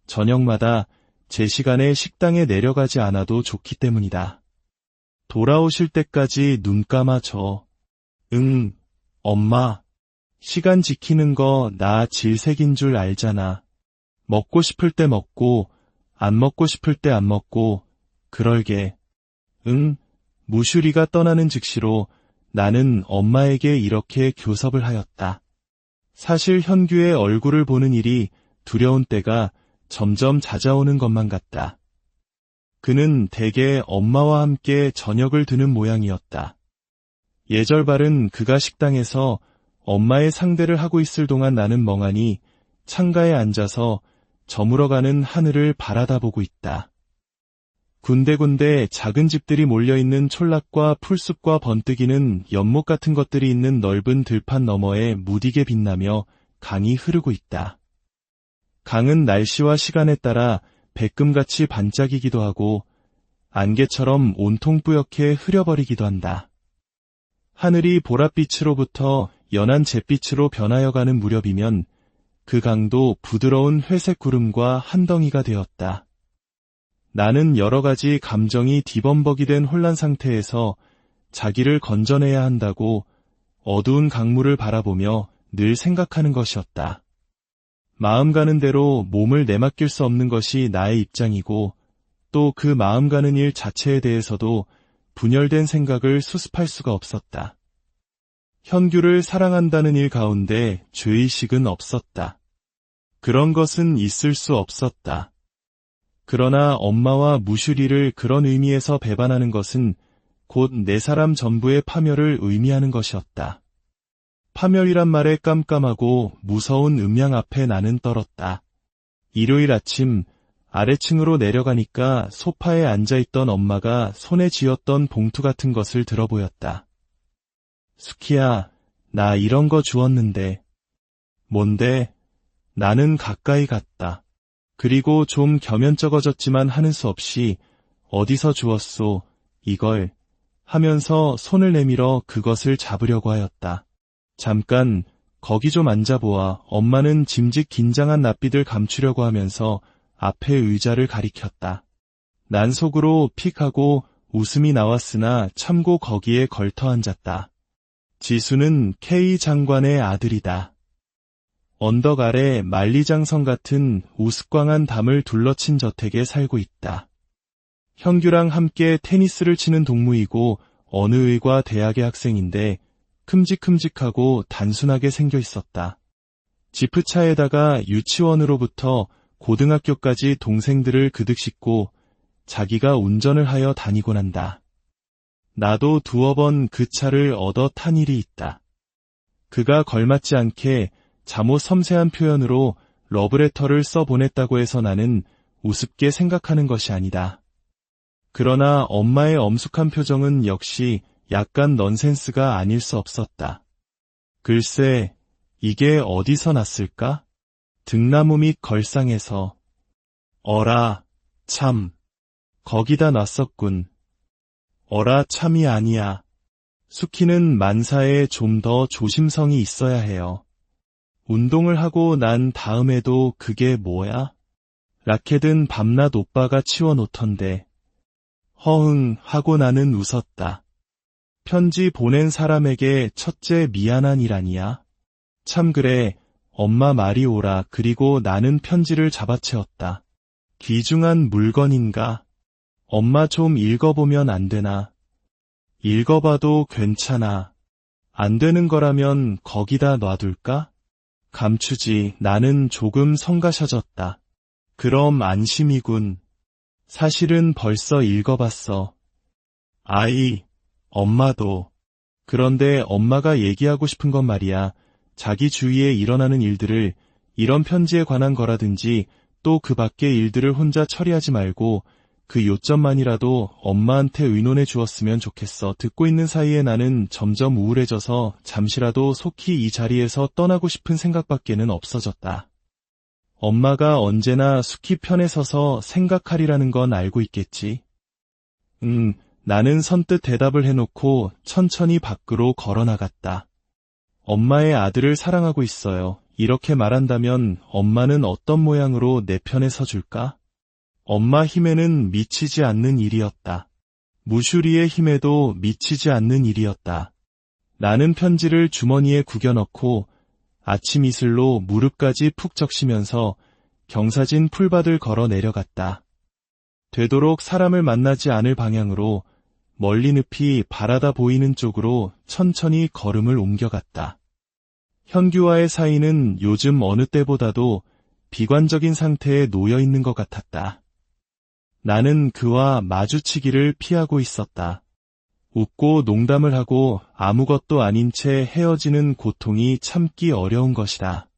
저녁마다 제 시간에 식당에 내려가지 않아도 좋기 때문이다. 돌아오실 때까지 눈 감아줘. 응, 엄마. 시간 지키는 거 나 질색인 줄 알잖아. 먹고 싶을 때 먹고 안 먹고 싶을 때 안 먹고 그럴게. 응, 무슈리가 떠나는 즉시로 나는 엄마에게 이렇게 교섭을 하였다. 사실 현규의 얼굴을 보는 일이 두려운 때가 점점 잦아오는 것만 같다. 그는 대개 엄마와 함께 저녁을 드는 모양이었다. 예절 바른 그가 식당에서 엄마의 상대를 하고 있을 동안 나는 멍하니 창가에 앉아서 저물어가는 하늘을 바라다보고 있다. 군데군데 작은 집들이 몰려있는 촌락과 풀숲과 번뜩이는 연못 같은 것들이 있는 넓은 들판 너머에 무디게 빛나며 강이 흐르고 있다. 강은 날씨와 시간에 따라 백금같이 반짝이기도 하고 안개처럼 온통 뿌옇게 흐려버리기도 한다. 하늘이 보랏빛으로부터 연한 잿빛으로 변하여가는 무렵이면 그 강도 부드러운 회색 구름과 한 덩이가 되었다. 나는 여러 가지 감정이 뒤범벅이 된 혼란 상태에서 자기를 건져내야 한다고 어두운 강물을 바라보며 늘 생각하는 것이었다. 마음 가는 대로 몸을 내맡길 수 없는 것이 나의 입장이고 또 그 마음 가는 일 자체에 대해서도 분열된 생각을 수습할 수가 없었다. 현규를 사랑한다는 일 가운데 죄의식은 없었다. 그런 것은 있을 수 없었다. 그러나 엄마와 무슈리를 그런 의미에서 배반하는 것은 곧 내 사람 전부의 파멸을 의미하는 것이었다. 파멸이란 말에 깜깜하고 무서운 음향 앞에 나는 떨었다. 일요일 아침 아래층으로 내려가니까 소파에 앉아있던 엄마가 손에 쥐었던 봉투 같은 것을 들어보였다. 수키야, 나 이런 거 주웠는데. 뭔데? 나는 가까이 갔다. 그리고 좀 겸연쩍어졌지만 하는 수 없이 어디서 주웠소, 이걸 하면서 손을 내밀어 그것을 잡으려고 하였다. 잠깐 거기 좀 앉아보아. 엄마는 짐짓 긴장한 낯빛을 감추려고 하면서 앞에 의자를 가리켰다. 난 속으로 픽 하고 웃음이 나왔으나 참고 거기에 걸터 앉았다. 지수는 K 장관의 아들이다. 언덕 아래 만리장성 같은 우스꽝한 담을 둘러친 저택에 살고 있다. 현규랑 함께 테니스를 치는 동무이고 어느 의과 대학의 학생인데 큼직큼직하고 단순하게 생겨 있었다. 지프차에다가 유치원으로부터 고등학교까지 동생들을 그득 싣고 자기가 운전을 하여 다니곤 한다. 나도 두어 번 그 차를 얻어 탄 일이 있다. 그가 걸맞지 않게 잠옷 섬세한 표현으로 러브레터를 써보냈다고 해서 나는 우습게 생각하는 것이 아니다. 그러나 엄마의 엄숙한 표정은 역시 약간 넌센스가 아닐 수 없었다. 글쎄, 이게 어디서 났을까? 등나무 밑 걸상에서. 어라, 참. 거기다 놨었군. 어라 참이 아니야. 수키는 만사에 좀 더 조심성이 있어야 해요. 운동을 하고 난 다음에도 그게 뭐야? 라켓은 밤낮 오빠가 치워놓던데. 허흥 하고 나는 웃었다. 편지 보낸 사람에게 첫째 미안한 일 아니야? 참 그래, 엄마 말이 옳아. 그리고 나는 편지를 잡아채웠다. 귀중한 물건인가? 엄마 좀 읽어보면 안 되나? 읽어봐도 괜찮아. 안 되는 거라면 거기다 놔둘까? 감추지. 나는 조금 성가셔졌다. 그럼 안심이군. 사실은 벌써 읽어봤어. 아이, 엄마도. 그런데 엄마가 얘기하고 싶은 건 말이야. 자기 주위에 일어나는 일들을 이런 편지에 관한 거라든지 또 그 밖의 일들을 혼자 처리하지 말고 그 요점만이라도 엄마한테 의논해 주었으면 좋겠어. 듣고 있는 사이에 나는 점점 우울해져서 잠시라도 속히 이 자리에서 떠나고 싶은 생각밖에는 없어졌다. 엄마가 언제나 숙희 편에 서서 생각하리라는 건 알고 있겠지. 나는 선뜻 대답을 해놓고 천천히 밖으로 걸어나갔다. 엄마의 아들을 사랑하고 있어요. 이렇게 말한다면 엄마는 어떤 모양으로 내 편에 서줄까? 엄마 힘에는 미치지 않는 일이었다. 무슈리의 힘에도 미치지 않는 일이었다. 나는 편지를 주머니에 구겨 넣고 아침 이슬로 무릎까지 푹 적시면서 경사진 풀밭을 걸어 내려갔다. 되도록 사람을 만나지 않을 방향으로 멀리 늪이 바라다 보이는 쪽으로 천천히 걸음을 옮겨갔다. 현규와의 사이는 요즘 어느 때보다도 비관적인 상태에 놓여 있는 것 같았다. 나는 그와 마주치기를 피하고 있었다. 웃고 농담을 하고 아무것도 아닌 채 헤어지는 고통이 참기 어려운 것이다.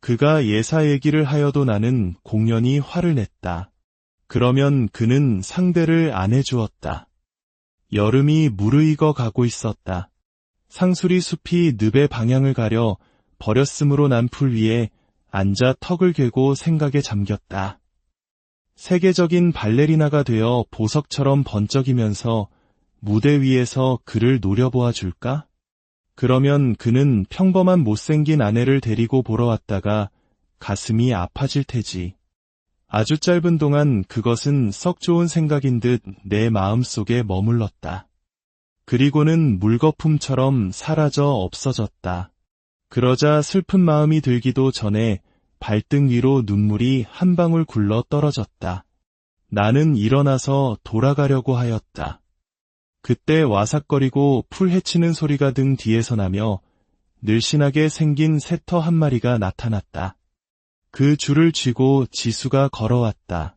그가 예사 얘기를 하여도 나는 공연히 화를 냈다. 그러면 그는 상대를 안 해주었다. 여름이 무르익어 가고 있었다. 상수리 숲이 늪의 방향을 가려 버렸으므로 난 풀 위에 앉아 턱을 괴고 생각에 잠겼다. 세계적인 발레리나가 되어 보석처럼 번쩍이면서 무대 위에서 그를 노려보아 줄까? 그러면 그는 평범한 못생긴 아내를 데리고 보러 왔다가 가슴이 아파질 테지. 아주 짧은 동안 그것은 썩 좋은 생각인 듯 내 마음속에 머물렀다. 그리고는 물거품처럼 사라져 없어졌다. 그러자 슬픈 마음이 들기도 전에 발등 위로 눈물이 한 방울 굴러 떨어졌다. 나는 일어나서 돌아가려고 하였다. 그때 와삭거리고 풀 헤치는 소리가 등 뒤에서 나며 늘씬하게 생긴 새터 한 마리가 나타났다. 그 줄을 쥐고 지수가 걸어왔다.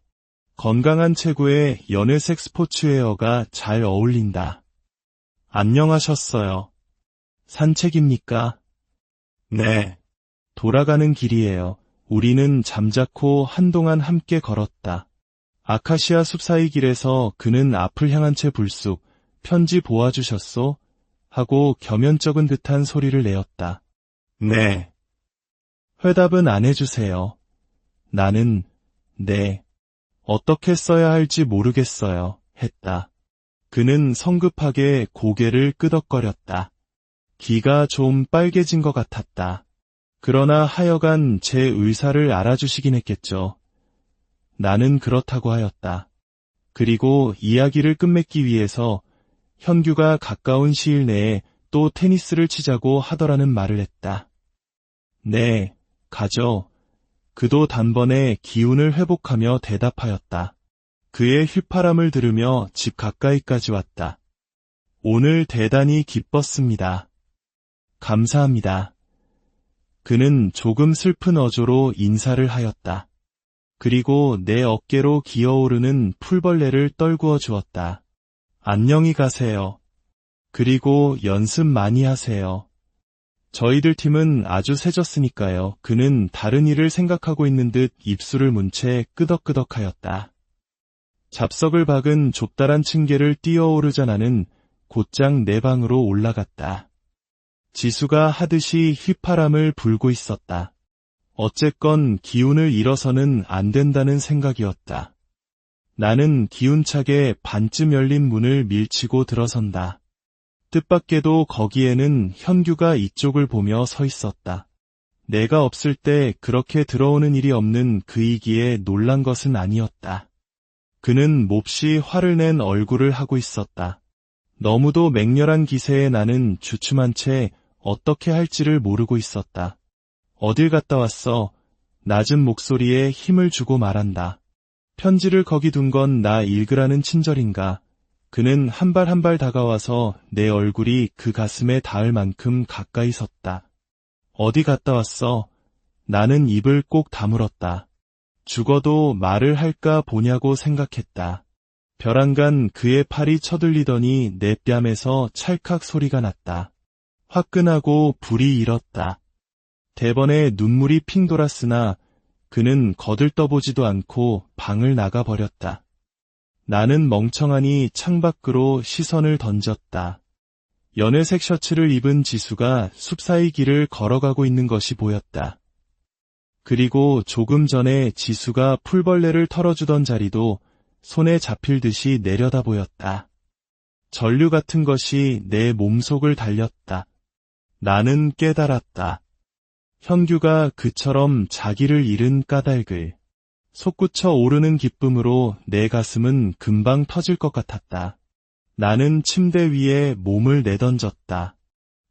건강한 체구에 연회색 스포츠웨어가 잘 어울린다. 안녕하셨어요. 산책입니까? 네. 돌아가는 길이에요. 우리는 잠자코 한동안 함께 걸었다. 아카시아 숲 사이 길에서 그는 앞을 향한 채 불쑥 편지 보아주셨소? 하고 겸연쩍은 듯한 소리를 내었다. 네. 회답은 안 해주세요. 나는 네. 어떻게 써야 할지 모르겠어요. 했다. 그는 성급하게 고개를 끄덕거렸다. 귀가 좀 빨개진 것 같았다. 그러나 하여간 제 의사를 알아주시긴 했겠죠. 나는 그렇다고 하였다. 그리고 이야기를 끝맺기 위해서 현규가 가까운 시일 내에 또 테니스를 치자고 하더라는 말을 했다. 네, 가죠. 그도 단번에 기운을 회복하며 대답하였다. 그의 휘파람을 들으며 집 가까이까지 왔다. 오늘 대단히 기뻤습니다. 감사합니다. 그는 조금 슬픈 어조로 인사를 하였다. 그리고 내 어깨로 기어오르는 풀벌레를 떨구어 주었다. 안녕히 가세요. 그리고 연습 많이 하세요. 저희들 팀은 아주 세졌으니까요. 그는 다른 일을 생각하고 있는 듯 입술을 문 채 끄덕끄덕하였다. 잡석을 박은 좁다란 층계를 뛰어오르자 나는 곧장 내 방으로 올라갔다. 지수가 하듯이 휘파람을 불고 있었다. 어쨌건 기운을 잃어서는 안 된다는 생각이었다. 나는 기운차게 반쯤 열린 문을 밀치고 들어선다. 뜻밖에도 거기에는 현규가 이쪽을 보며 서 있었다. 내가 없을 때 그렇게 들어오는 일이 없는 그이기에 놀란 것은 아니었다. 그는 몹시 화를 낸 얼굴을 하고 있었다. 너무도 맹렬한 기세에 나는 주춤한 채 어떻게 할지를 모르고 있었다. 어딜 갔다 왔어? 낮은 목소리에 힘을 주고 말한다. 편지를 거기 둔 건 나 읽으라는 친절인가? 그는 한 발 한 발 다가와서 내 얼굴이 그 가슴에 닿을 만큼 가까이 섰다. 어디 갔다 왔어? 나는 입을 꼭 다물었다. 죽어도 말을 할까 보냐고 생각했다. 벼랑간 그의 팔이 쳐들리더니 내 뺨에서 찰칵 소리가 났다. 화끈하고 불이 일었다. 대번에 눈물이 핑 돌았으나 그는 거들떠보지도 않고 방을 나가버렸다. 나는 멍청하니 창밖으로 시선을 던졌다. 연회색 셔츠를 입은 지수가 숲사이 길을 걸어가고 있는 것이 보였다. 그리고 조금 전에 지수가 풀벌레를 털어주던 자리도 손에 잡힐 듯이 내려다 보였다. 전류 같은 것이 내 몸속을 달렸다. 나는 깨달았다. 현규가 그처럼 자기를 잃은 까닭을. 솟구쳐 오르는 기쁨으로 내 가슴은 금방 터질 것 같았다. 나는 침대 위에 몸을 내던졌다.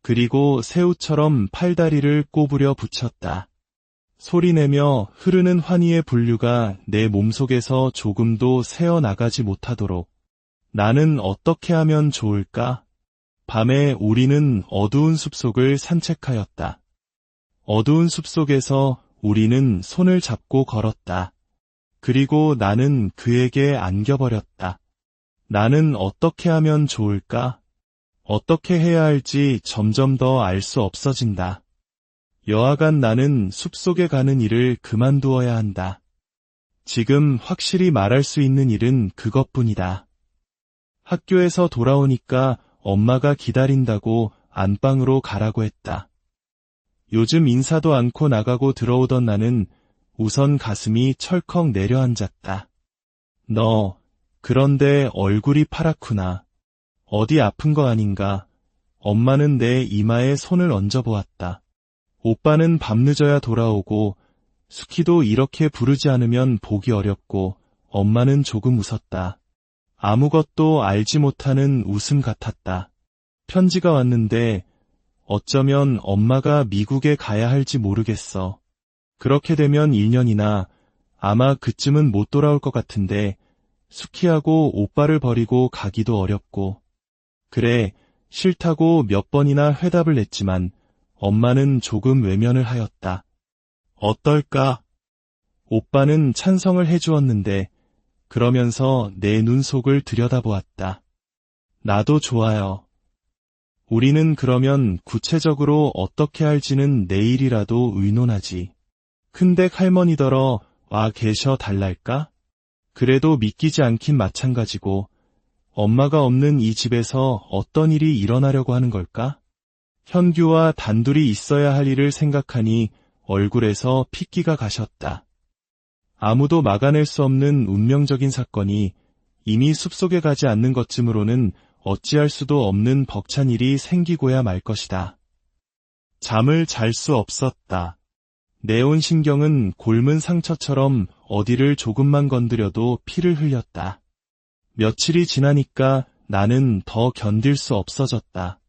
그리고 새우처럼 팔다리를 꼬부려 붙였다. 소리내며 흐르는 환희의 분류가 내 몸속에서 조금도 새어나가지 못하도록. 나는 어떻게 하면 좋을까? 밤에 우리는 어두운 숲속을 산책하였다. 어두운 숲속에서 우리는 손을 잡고 걸었다. 그리고 나는 그에게 안겨버렸다. 나는 어떻게 하면 좋을까? 어떻게 해야 할지 점점 더 알 수 없어진다. 여하간 나는 숲속에 가는 일을 그만두어야 한다. 지금 확실히 말할 수 있는 일은 그것뿐이다. 학교에서 돌아오니까 엄마가 기다린다고 안방으로 가라고 했다. 요즘 인사도 않고 나가고 들어오던 나는 우선 가슴이 철컥 내려앉았다. 너, 그런데 얼굴이 파랗구나. 어디 아픈 거 아닌가? 엄마는 내 이마에 손을 얹어보았다. 오빠는 밤늦어야 돌아오고 수키도 이렇게 부르지 않으면 보기 어렵고 엄마는 조금 웃었다. 아무것도 알지 못하는 웃음 같았다. 편지가 왔는데 어쩌면 엄마가 미국에 가야 할지 모르겠어. 그렇게 되면 1년이나 아마 그쯤은 못 돌아올 것 같은데 수키하고 오빠를 버리고 가기도 어렵고. 그래, 싫다고 몇 번이나 회답을 냈지만 엄마는 조금 외면을 하였다. 어떨까? 오빠는 찬성을 해주었는데 그러면서 내 눈속을 들여다보았다. 나도 좋아요. 우리는 그러면 구체적으로 어떻게 할지는 내일이라도 의논하지. 큰댁 할머니더러 와 계셔 달랄까? 그래도 믿기지 않긴 마찬가지고 엄마가 없는 이 집에서 어떤 일이 일어나려고 하는 걸까? 현규와 단둘이 있어야 할 일을 생각하니 얼굴에서 핏기가 가셨다. 아무도 막아낼 수 없는 운명적인 사건이 이미 숲속에 가지 않는 것쯤으로는 어찌할 수도 없는 벅찬 일이 생기고야 말 것이다. 잠을 잘 수 없었다. 내 온 신경은 곪은 상처처럼 어디를 조금만 건드려도 피를 흘렸다. 며칠이 지나니까 나는 더 견딜 수 없어졌다.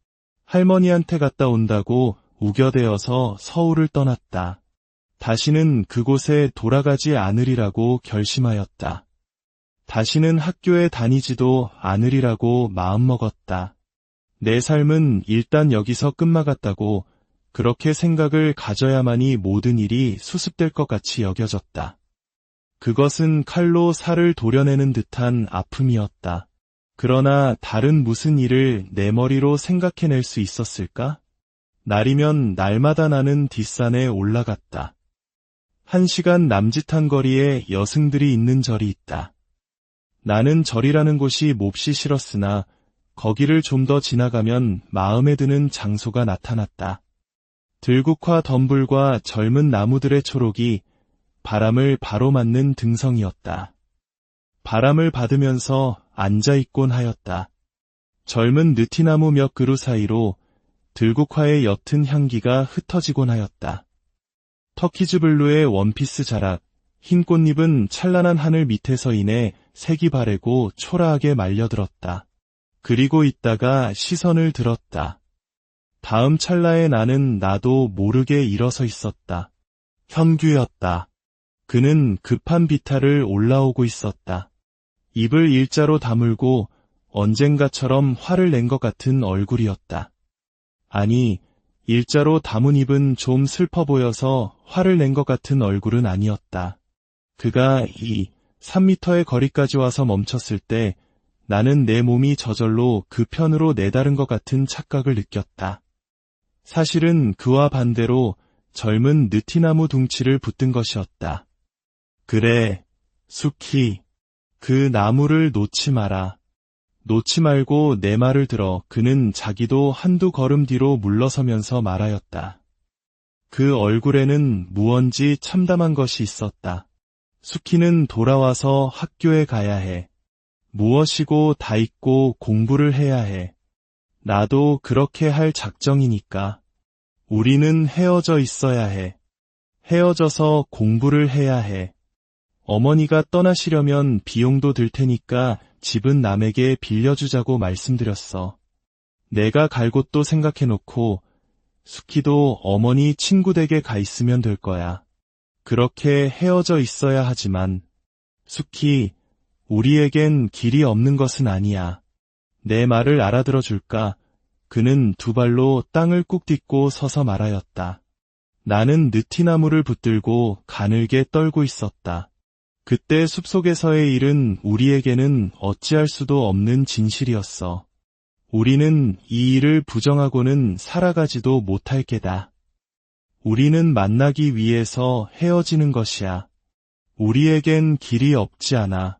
할머니한테 갔다 온다고 우겨대어서 서울을 떠났다. 다시는 그곳에 돌아가지 않으리라고 결심하였다. 다시는 학교에 다니지도 않으리라고 마음먹었다. 내 삶은 일단 여기서 끝막았다고 그렇게 생각을 가져야만이 모든 일이 수습될 것 같이 여겨졌다. 그것은 칼로 살을 도려내는 듯한 아픔이었다. 그러나 다른 무슨 일을 내 머리로 생각해낼 수 있었을까? 날이면 날마다 나는 뒷산에 올라갔다. 1시간 남짓한 거리에 여승들이 있는 절이 있다. 나는 절이라는 곳이 몹시 싫었으나 거기를 좀 더 지나가면 마음에 드는 장소가 나타났다. 들국화 덤불과 젊은 나무들의 초록이 바람을 바로 맞는 등성이었다. 바람을 받으면서 앉아있곤 하였다. 젊은 느티나무 몇 그루 사이로 들국화의 옅은 향기가 흩어지곤 하였다. 터키즈 블루의 원피스 자락, 흰 꽃잎은 찬란한 하늘 밑에서 인해 색이 바래고 초라하게 말려들었다. 그리고 있다가 시선을 들었다. 다음 찰나에 나는 나도 모르게 일어서 있었다. 현규였다. 그는 급한 비탈을 올라오고 있었다. 입을 일자로 다물고 언젠가처럼 화를 낸 것 같은 얼굴이었다. 아니, 일자로 다문 입은 좀 슬퍼 보여서 화를 낸 것 같은 얼굴은 아니었다. 그가 3미터의 거리까지 와서 멈췄을 때 나는 내 몸이 저절로 그 편으로 내다른 것 같은 착각을 느꼈다. 사실은 그와 반대로 젊은 느티나무 둥치를 붙든 것이었다. 그래, 수키. 그 나무를 놓지 마라. 놓지 말고 내 말을 들어. 그는 자기도 한두 걸음 뒤로 물러서면서 말하였다. 그 얼굴에는 무언지 참담한 것이 있었다. 수키는 돌아와서 학교에 가야 해. 무엇이고 다 잊고 공부를 해야 해. 나도 그렇게 할 작정이니까. 우리는 헤어져 있어야 해. 헤어져서 공부를 해야 해. 어머니가 떠나시려면 비용도 들 테니까 집은 남에게 빌려주자고 말씀드렸어. 내가 갈 곳도 생각해놓고 수키도 어머니 친구 댁에 가 있으면 될 거야. 그렇게 헤어져 있어야 하지만 수키, 우리에겐 길이 없는 것은 아니야. 내 말을 알아들어 줄까? 그는 두 발로 땅을 꾹 딛고 서서 말하였다. 나는 느티나무를 붙들고 가늘게 떨고 있었다. 그때 숲속에서의 일은 우리에게는 어찌할 수도 없는 진실이었어. 우리는 이 일을 부정하고는 살아가지도 못할 게다. 우리는 만나기 위해서 헤어지는 것이야. 우리에겐 길이 없지 않아.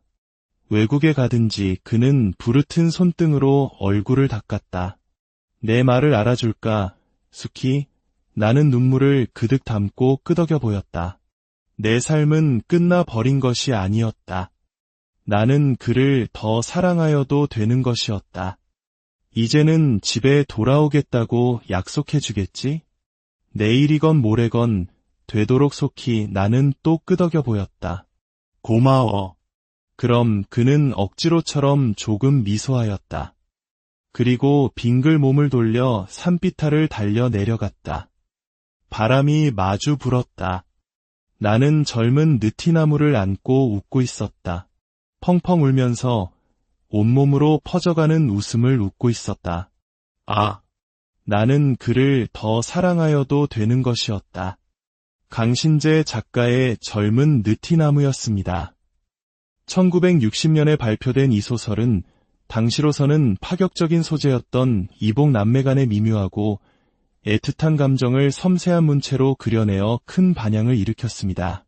외국에 가든지. 그는 부르튼 손등으로 얼굴을 닦았다. 내 말을 알아줄까, 수키? 나는 눈물을 그득 담고 끄덕여 보였다. 내 삶은 끝나버린 것이 아니었다. 나는 그를 더 사랑하여도 되는 것이었다. 이제는 집에 돌아오겠다고 약속해주겠지? 내일이건 모레건 되도록 속히. 나는 또 끄덕여 보였다. 고마워. 그럼. 그는 억지로처럼 조금 미소하였다. 그리고 빙글 몸을 돌려 산비탈을 달려 내려갔다. 바람이 마주 불었다. 나는 젊은 느티나무를 안고 웃고 있었다. 펑펑 울면서 온몸으로 퍼져가는 웃음을 웃고 있었다. 아! 나는 그를 더 사랑하여도 되는 것이었다. 강신재 작가의 젊은 느티나무였습니다. 1960년에 발표된 이 소설은 당시로서는 파격적인 소재였던 이복 남매 간의 미묘하고 애틋한 감정을 섬세한 문체로 그려내어 큰 반향을 일으켰습니다.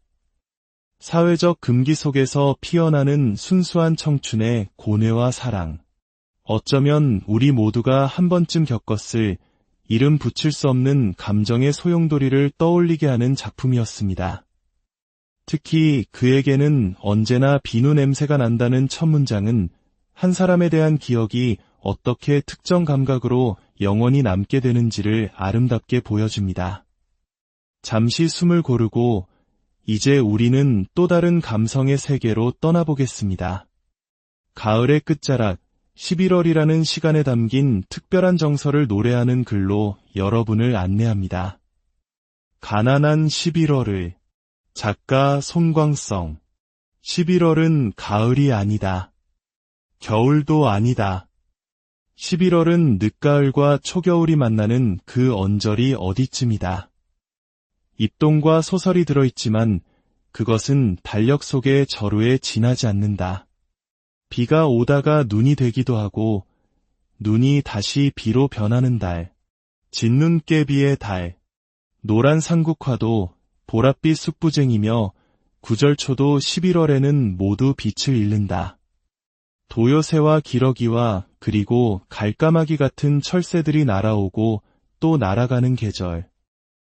사회적 금기 속에서 피어나는 순수한 청춘의 고뇌와 사랑. 어쩌면 우리 모두가 한 번쯤 겪었을 이름 붙일 수 없는 감정의 소용돌이를 떠올리게 하는 작품이었습니다. 특히 그에게는 언제나 비누 냄새가 난다는 첫 문장은 한 사람에 대한 기억이 어떻게 특정 감각으로 영원히 남게 되는지를 아름답게 보여줍니다. 잠시 숨을 고르고 이제 우리는 또 다른 감성의 세계로 떠나보겠습니다. 가을의 끝자락 11월이라는 시간에 담긴 특별한 정서를 노래하는 글로 여러분을 안내합니다. 가난한 11월을. 작가 손광성. 11월은 가을이 아니다. 겨울도 아니다. 11월은 늦가을과 초겨울이 만나는 그 언저리 어디쯤이다. 입동과 소설이 들어있지만 그것은 달력 속의 저루에 지나지 않는다. 비가 오다가 눈이 되기도 하고 눈이 다시 비로 변하는 달. 진눈깨비의 달. 노란 삼국화도 보랏빛 숙부쟁이며 구절초도 11월에는 모두 빛을 잃는다. 도요새와 기러기와 그리고 갈까마귀 같은 철새들이 날아오고 또 날아가는 계절.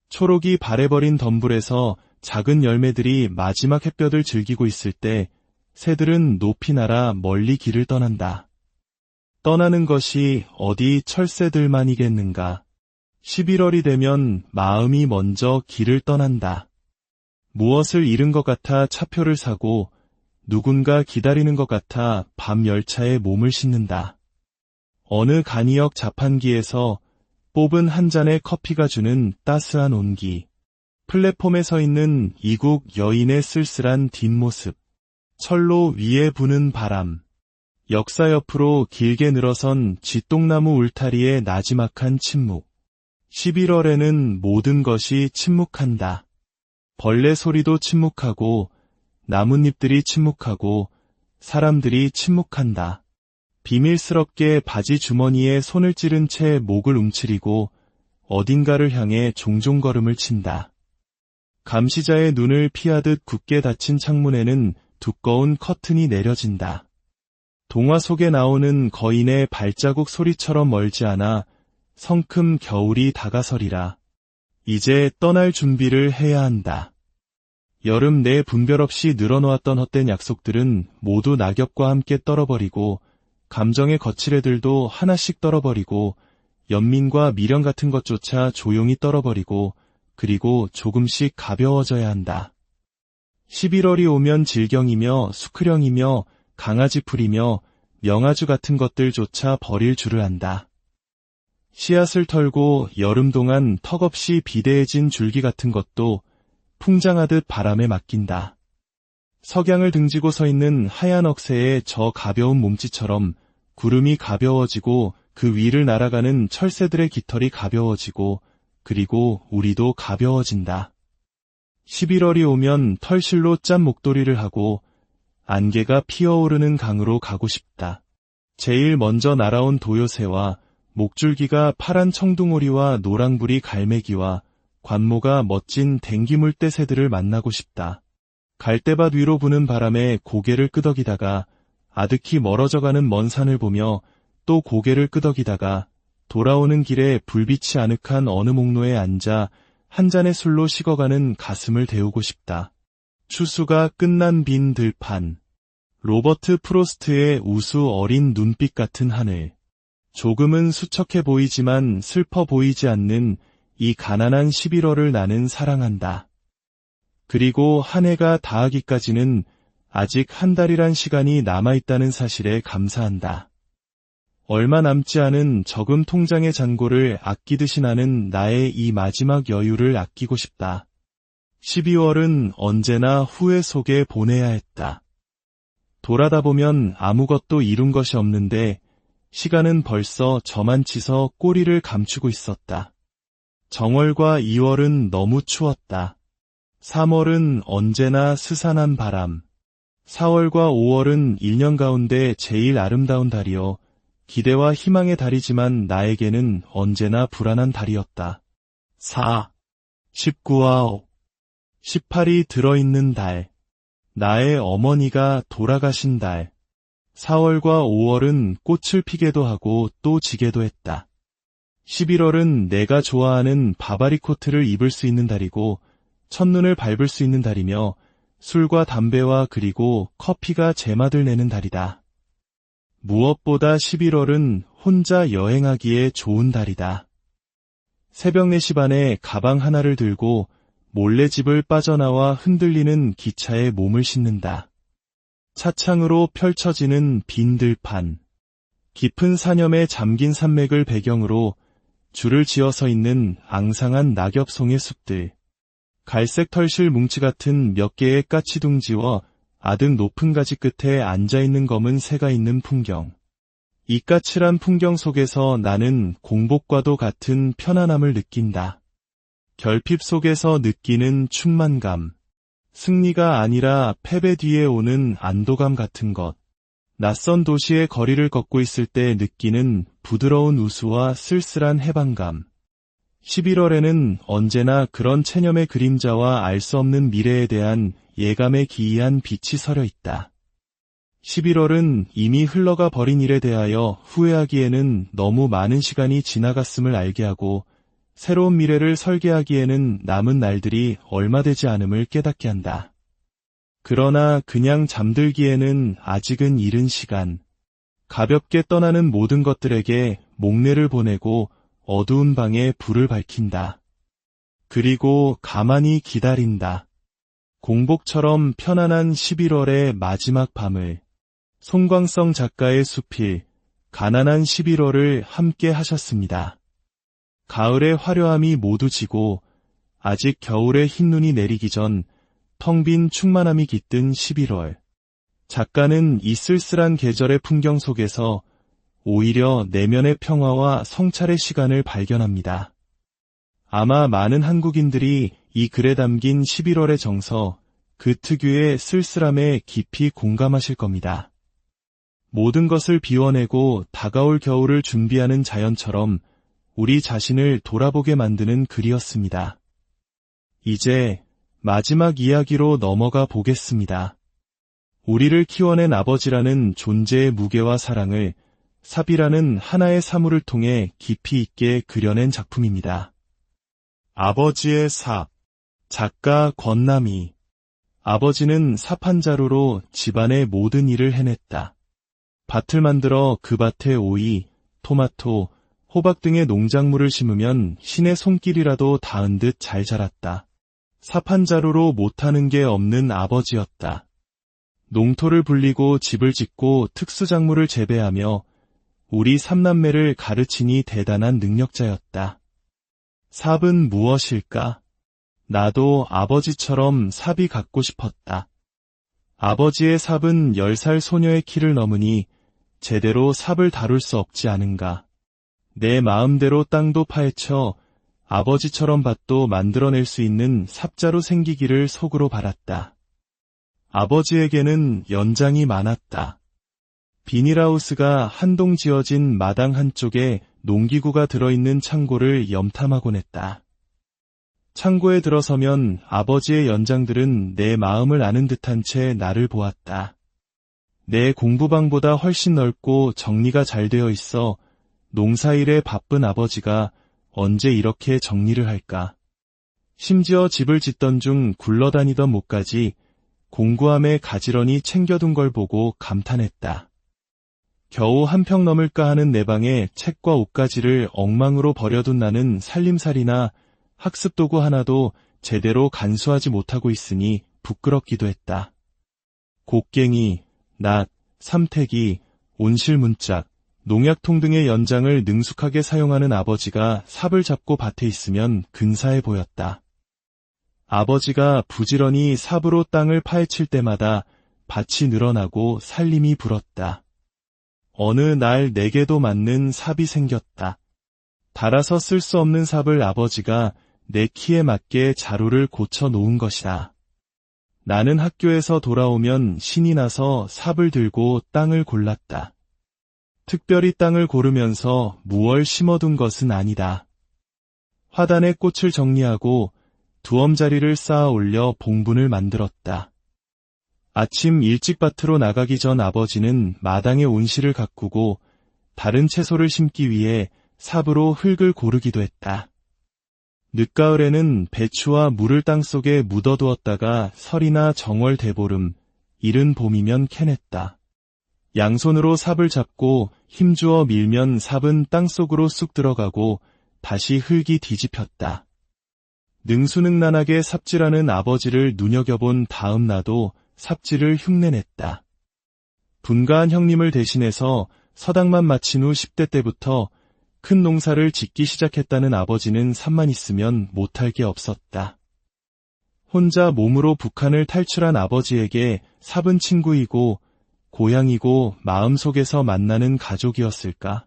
초록이 바래버린 덤불에서 작은 열매들이 마지막 햇볕을 즐기고 있을 때 새들은 높이 날아 멀리 길을 떠난다. 떠나는 것이 어디 철새들만이겠는가. 11월이 되면 마음이 먼저 길을 떠난다. 무엇을 잃은 것 같아 차표를 사고 누군가 기다리는 것 같아 밤 열차에 몸을 싣는다. 어느 간이역 자판기에서 뽑은 한 잔의 커피가 주는 따스한 온기. 플랫폼에 서 있는 이국 여인의 쓸쓸한 뒷모습. 철로 위에 부는 바람. 역사 옆으로 길게 늘어선 쥐똥나무 울타리의 나지막한 침묵. 11월에는 모든 것이 침묵한다. 벌레 소리도 침묵하고 나뭇잎들이 침묵하고 사람들이 침묵한다. 비밀스럽게 바지 주머니에 손을 찌른 채 목을 움츠리고 어딘가를 향해 종종 걸음을 친다. 감시자의 눈을 피하듯 굳게 닫힌 창문에는 두꺼운 커튼이 내려진다. 동화 속에 나오는 거인의 발자국 소리처럼 멀지 않아 성큼 겨울이 다가서리라. 이제 떠날 준비를 해야 한다. 여름 내 분별 없이 늘어놓았던 헛된 약속들은 모두 낙엽과 함께 떨어버리고 감정의 거칠애들도 하나씩 떨어버리고 연민과 미련 같은 것조차 조용히 떨어버리고 그리고 조금씩 가벼워져야 한다. 11월이 오면 질경이며 수크령이며 강아지풀이며 명아주 같은 것들조차 버릴 줄을 안다. 씨앗을 털고 여름 동안 턱없이 비대해진 줄기 같은 것도 풍장하듯 바람에 맡긴다. 석양을 등지고 서 있는 하얀 억새의 저 가벼운 몸짓처럼 구름이 가벼워지고 그 위를 날아가는 철새들의 깃털이 가벼워지고 그리고 우리도 가벼워진다. 11월이 오면 털실로 짠 목도리를 하고 안개가 피어오르는 강으로 가고 싶다. 제일 먼저 날아온 도요새와 목줄기가 파란 청둥오리와 노랑부리 갈매기와 관모가 멋진 댕기물대새들을 만나고 싶다. 갈대밭 위로 부는 바람에 고개를 끄덕이다가 아득히 멀어져가는 먼 산을 보며 또 고개를 끄덕이다가 돌아오는 길에 불빛이 아늑한 어느 목로에 앉아 한 잔의 술로 식어가는 가슴을 데우고 싶다. 추수가 끝난 빈 들판. 로버트 프로스트의 우수 어린 눈빛 같은 하늘. 조금은 수척해 보이지만 슬퍼 보이지 않는 이 가난한 11월을 나는 사랑한다. 그리고 한 해가 다하기까지는 아직 한 달이란 시간이 남아있다는 사실에 감사한다. 얼마 남지 않은 저금 통장의 잔고를 아끼듯이 나는 나의 이 마지막 여유를 아끼고 싶다. 12월은 언제나 후회 속에 보내야 했다. 돌아다 보면 아무것도 이룬 것이 없는데 시간은 벌써 저만치서 꼬리를 감추고 있었다. 정월과 2월은 너무 추웠다. 3월은 언제나 스산한 바람. 4월과 5월은 1년 가운데 제일 아름다운 달이요. 기대와 희망의 달이지만 나에게는 언제나 불안한 달이었다. 4. 19와 5. 18이 들어있는 달. 나의 어머니가 돌아가신 달. 4월과 5월은 꽃을 피게도 하고 또 지게도 했다. 11월은 내가 좋아하는 바바리 코트를 입을 수 있는 달이고 첫눈을 밟을 수 있는 달이며 술과 담배와 그리고 커피가 제맛을 내는 달이다. 무엇보다 11월은 혼자 여행하기에 좋은 달이다. 새벽 4시 반에 가방 하나를 들고 몰래 집을 빠져나와 흔들리는 기차에 몸을 싣는다. 차창으로 펼쳐지는 빈 들판. 깊은 사념에 잠긴 산맥을 배경으로 줄을 지어서 있는 앙상한 낙엽송의 숲들. 갈색 털실 뭉치 같은 몇 개의 까치둥지와 아득 높은 가지 끝에 앉아있는 검은 새가 있는 풍경. 이 까칠한 풍경 속에서 나는 공복과도 같은 편안함을 느낀다. 결핍 속에서 느끼는 충만감. 승리가 아니라 패배 뒤에 오는 안도감 같은 것. 낯선 도시의 거리를 걷고 있을 때 느끼는 부드러운 우수와 쓸쓸한 해방감. 11월에는 언제나 그런 체념의 그림자와 알 수 없는 미래에 대한 예감에 기이한 빛이 서려 있다. 11월은 이미 흘러가 버린 일에 대하여 후회하기에는 너무 많은 시간이 지나갔음을 알게 하고 새로운 미래를 설계하기에는 남은 날들이 얼마 되지 않음을 깨닫게 한다. 그러나 그냥 잠들기에는 아직은 이른 시간. 가볍게 떠나는 모든 것들에게 목례를 보내고 어두운 방에 불을 밝힌다. 그리고 가만히 기다린다. 공복처럼 편안한 11월의 마지막 밤을. 송광성 작가의 수필, 가난한 11월을 함께 하셨습니다. 가을의 화려함이 모두 지고 아직 겨울의 흰눈이 내리기 전 텅 빈 충만함이 깃든 11월. 작가는 이 쓸쓸한 계절의 풍경 속에서 오히려 내면의 평화와 성찰의 시간을 발견합니다. 아마 많은 한국인들이 이 글에 담긴 11월의 정서, 그 특유의 쓸쓸함에 깊이 공감하실 겁니다. 모든 것을 비워내고 다가올 겨울을 준비하는 자연처럼 우리 자신을 돌아보게 만드는 글이었습니다. 이제 마지막 이야기로 넘어가 보겠습니다. 우리를 키워낸 아버지라는 존재의 무게와 사랑을 삽이라는 하나의 사물을 통해 깊이 있게 그려낸 작품입니다. 아버지의 삽, 작가 권남희. 아버지는 삽 한 자루로 집안의 모든 일을 해냈다. 밭을 만들어 그 밭에 오이, 토마토, 호박 등의 농작물을 심으면 신의 손길이라도 닿은 듯 잘 자랐다. 삽 한 자루로 못하는 게 없는 아버지였다. 농토를 불리고 집을 짓고 특수작물을 재배하며 우리 삼남매를 가르치니 대단한 능력자였다. 삽은 무엇일까? 나도 아버지처럼 삽이 갖고 싶었다. 아버지의 삽은 10살 소녀의 키를 넘으니 제대로 삽을 다룰 수 없지 않은가. 내 마음대로 땅도 파헤쳐 아버지처럼 밭도 만들어낼 수 있는 삽자루 생기기를 속으로 바랐다. 아버지에게는 연장이 많았다. 비닐하우스가 한 동 지어진 마당 한쪽에 농기구가 들어있는 창고를 염탐하곤 했다. 창고에 들어서면 아버지의 연장들은 내 마음을 아는 듯한 채 나를 보았다. 내 공부방보다 훨씬 넓고 정리가 잘 되어 있어 농사일에 바쁜 아버지가 언제 이렇게 정리를 할까. 심지어 집을 짓던 중 굴러다니던 목까지 공구함에 가지런히 챙겨둔 걸 보고 감탄했다. 겨우 한 평 넘을까 하는 내 방에 책과 옷가지를 엉망으로 버려둔 나는 살림살이나 학습도구 하나도 제대로 간수하지 못하고 있으니 부끄럽기도 했다. 곡괭이, 낫, 삼태기, 온실문짝, 농약통 등의 연장을 능숙하게 사용하는 아버지가 삽을 잡고 밭에 있으면 근사해 보였다. 아버지가 부지런히 삽으로 땅을 파헤칠 때마다 밭이 늘어나고 살림이 불었다. 어느 날 내게도 맞는 삽이 생겼다. 달아서 쓸 수 없는 삽을 아버지가 내 키에 맞게 자루를 고쳐 놓은 것이다. 나는 학교에서 돌아오면 신이 나서 삽을 들고 땅을 골랐다. 특별히 땅을 고르면서 무얼 심어둔 것은 아니다. 화단에 꽃을 정리하고 두엄자리를 쌓아 올려 봉분을 만들었다. 아침 일찍 밭으로 나가기 전 아버지는 마당에 온실을 가꾸고 다른 채소를 심기 위해 삽으로 흙을 고르기도 했다. 늦가을에는 배추와 물을 땅속에 묻어두었다가 설이나 정월 대보름, 이른 봄이면 캐냈다. 양손으로 삽을 잡고 힘주어 밀면 삽은 땅속으로 쑥 들어가고 다시 흙이 뒤집혔다. 능수능란하게 삽질하는 아버지를 눈여겨본 다음 나도 삽질을 흉내냈다. 분가한 형님을 대신해서 서당만 마친 후 10대 때부터 큰 농사를 짓기 시작했다는 아버지는 삽만 있으면 못할 게 없었다. 혼자 몸으로 북한을 탈출한 아버지에게 삽은 친구이고 고향이고 마음속에서 만나는 가족이었을까?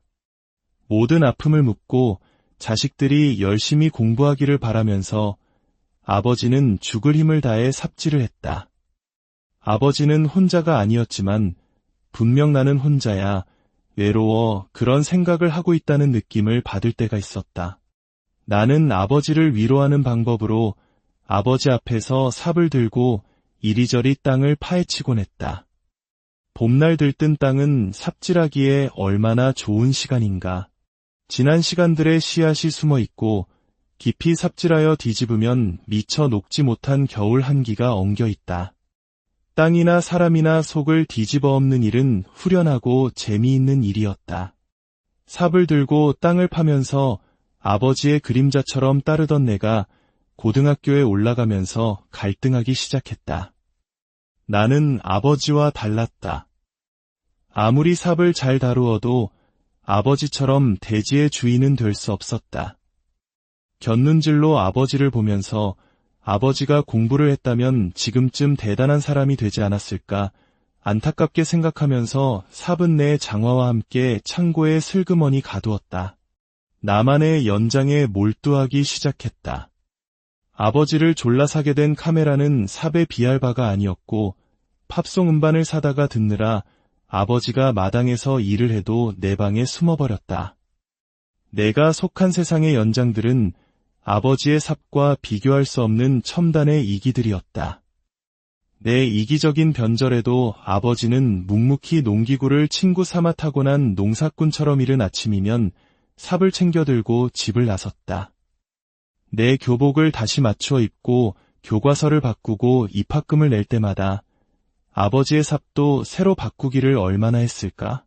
모든 아픔을 묻고 자식들이 열심히 공부하기를 바라면서 아버지는 죽을 힘을 다해 삽질을 했다. 아버지는 혼자가 아니었지만 분명 나는 혼자야, 외로워, 그런 생각을 하고 있다는 느낌을 받을 때가 있었다. 나는 아버지를 위로하는 방법으로 아버지 앞에서 삽을 들고 이리저리 땅을 파헤치곤 했다. 봄날 들뜬 땅은 삽질하기에 얼마나 좋은 시간인가. 지난 시간들의 씨앗이 숨어 있고 깊이 삽질하여 뒤집으면 미처 녹지 못한 겨울 한기가 엉겨 있다. 땅이나 사람이나 속을 뒤집어 엎는 일은 후련하고 재미있는 일이었다. 삽을 들고 땅을 파면서 아버지의 그림자처럼 따르던 내가 고등학교에 올라가면서 갈등하기 시작했다. 나는 아버지와 달랐다. 아무리 삽을 잘 다루어도 아버지처럼 대지의 주인은 될 수 없었다. 곁눈질로 아버지를 보면서 아버지가 공부를 했다면 지금쯤 대단한 사람이 되지 않았을까 안타깝게 생각하면서 삽은 내 장화와 함께 창고에 슬그머니 가두었다. 나만의 연장에 몰두하기 시작했다. 아버지를 졸라 사게 된 카메라는 삽에 비할 바가 아니었고 팝송 음반을 사다가 듣느라 아버지가 마당에서 일을 해도 내 방에 숨어버렸다. 내가 속한 세상의 연장들은 아버지의 삽과 비교할 수 없는 첨단의 이기들이었다. 내 이기적인 변절에도 아버지는 묵묵히 농기구를 친구 삼아 타고 난 농사꾼처럼 이른 아침이면 삽을 챙겨 들고 집을 나섰다. 내 교복을 다시 맞추어 입고 교과서를 바꾸고 입학금을 낼 때마다 아버지의 삽도 새로 바꾸기를 얼마나 했을까?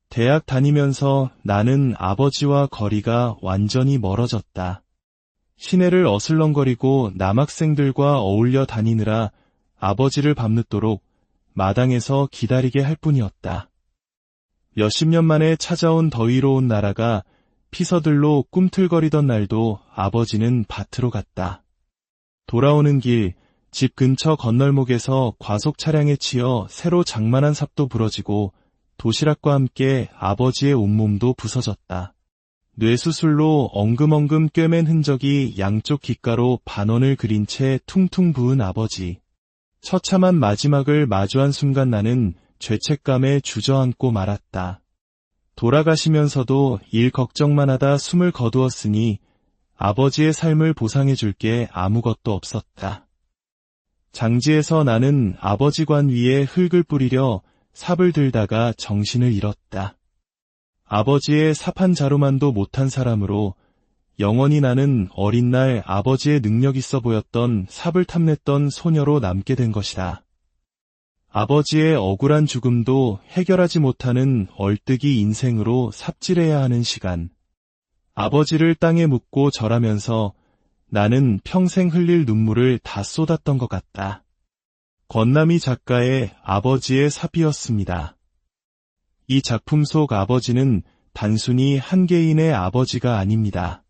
대학 다니면서 나는 아버지와 거리가 완전히 멀어졌다. 시내를 어슬렁거리고 남학생들과 어울려 다니느라 아버지를 밤늦도록 마당에서 기다리게 할 뿐이었다. 몇십 년 만에 찾아온 더위로운 나라가 피서들로 꿈틀거리던 날도 아버지는 밭으로 갔다. 돌아오는 길, 집 근처 건널목에서 과속 차량에 치여 새로 장만한 삽도 부러지고 도시락과 함께 아버지의 온몸도 부서졌다. 뇌수술로 엉금엉금 꿰맨 흔적이 양쪽 귓가로 반원을 그린 채 퉁퉁 부은 아버지. 처참한 마지막을 마주한 순간 나는 죄책감에 주저앉고 말았다. 돌아가시면서도 일 걱정만 하다 숨을 거두었으니 아버지의 삶을 보상해줄 게 아무것도 없었다. 장지에서 나는 아버지 관 위에 흙을 뿌리려 삽을 들다가 정신을 잃었다. 아버지의 삽 한 자루만도 못한 사람으로 영원히 나는 어린 날 아버지의 능력 있어 보였던 삽을 탐냈던 소녀로 남게 된 것이다. 아버지의 억울한 죽음도 해결하지 못하는 얼뜨기 인생으로 삽질해야 하는 시간. 아버지를 땅에 묻고 절하면서 나는 평생 흘릴 눈물을 다 쏟았던 것 같다. 권남희 작가의 아버지의 삽이었습니다. 이 작품 속 아버지는 단순히 한 개인의 아버지가 아닙니다.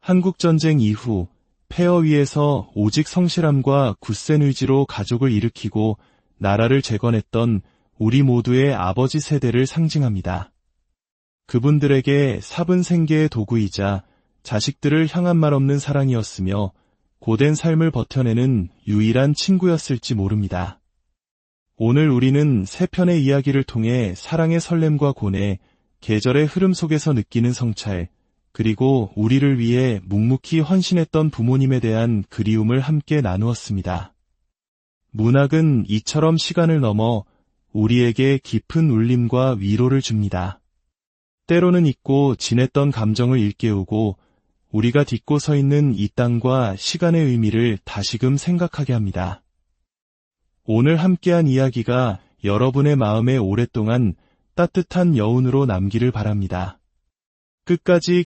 한국전쟁 이후 폐허 위에서 오직 성실함과 굳센 의지로 가족을 일으키고 나라를 재건했던 우리 모두의 아버지 세대를 상징합니다. 그분들에게 삽은 생계의 도구이자 자식들을 향한 말 없는 사랑이었으며 고된 삶을 버텨내는 유일한 친구였을지 모릅니다. 오늘 우리는 세 편의 이야기를 통해 사랑의 설렘과 고뇌, 계절의 흐름 속에서 느끼는 성찰, 그리고 우리를 위해 묵묵히 헌신했던 부모님에 대한 그리움을 함께 나누었습니다. 문학은 이처럼 시간을 넘어 우리에게 깊은 울림과 위로를 줍니다. 때로는 잊고 지냈던 감정을 일깨우고 우리가 딛고 서 있는 이 땅과 시간의 의미를 다시금 생각하게 합니다. 오늘 함께한 이야기가 여러분의 마음에 오랫동안 따뜻한 여운으로 남기를 바랍니다. 끝까지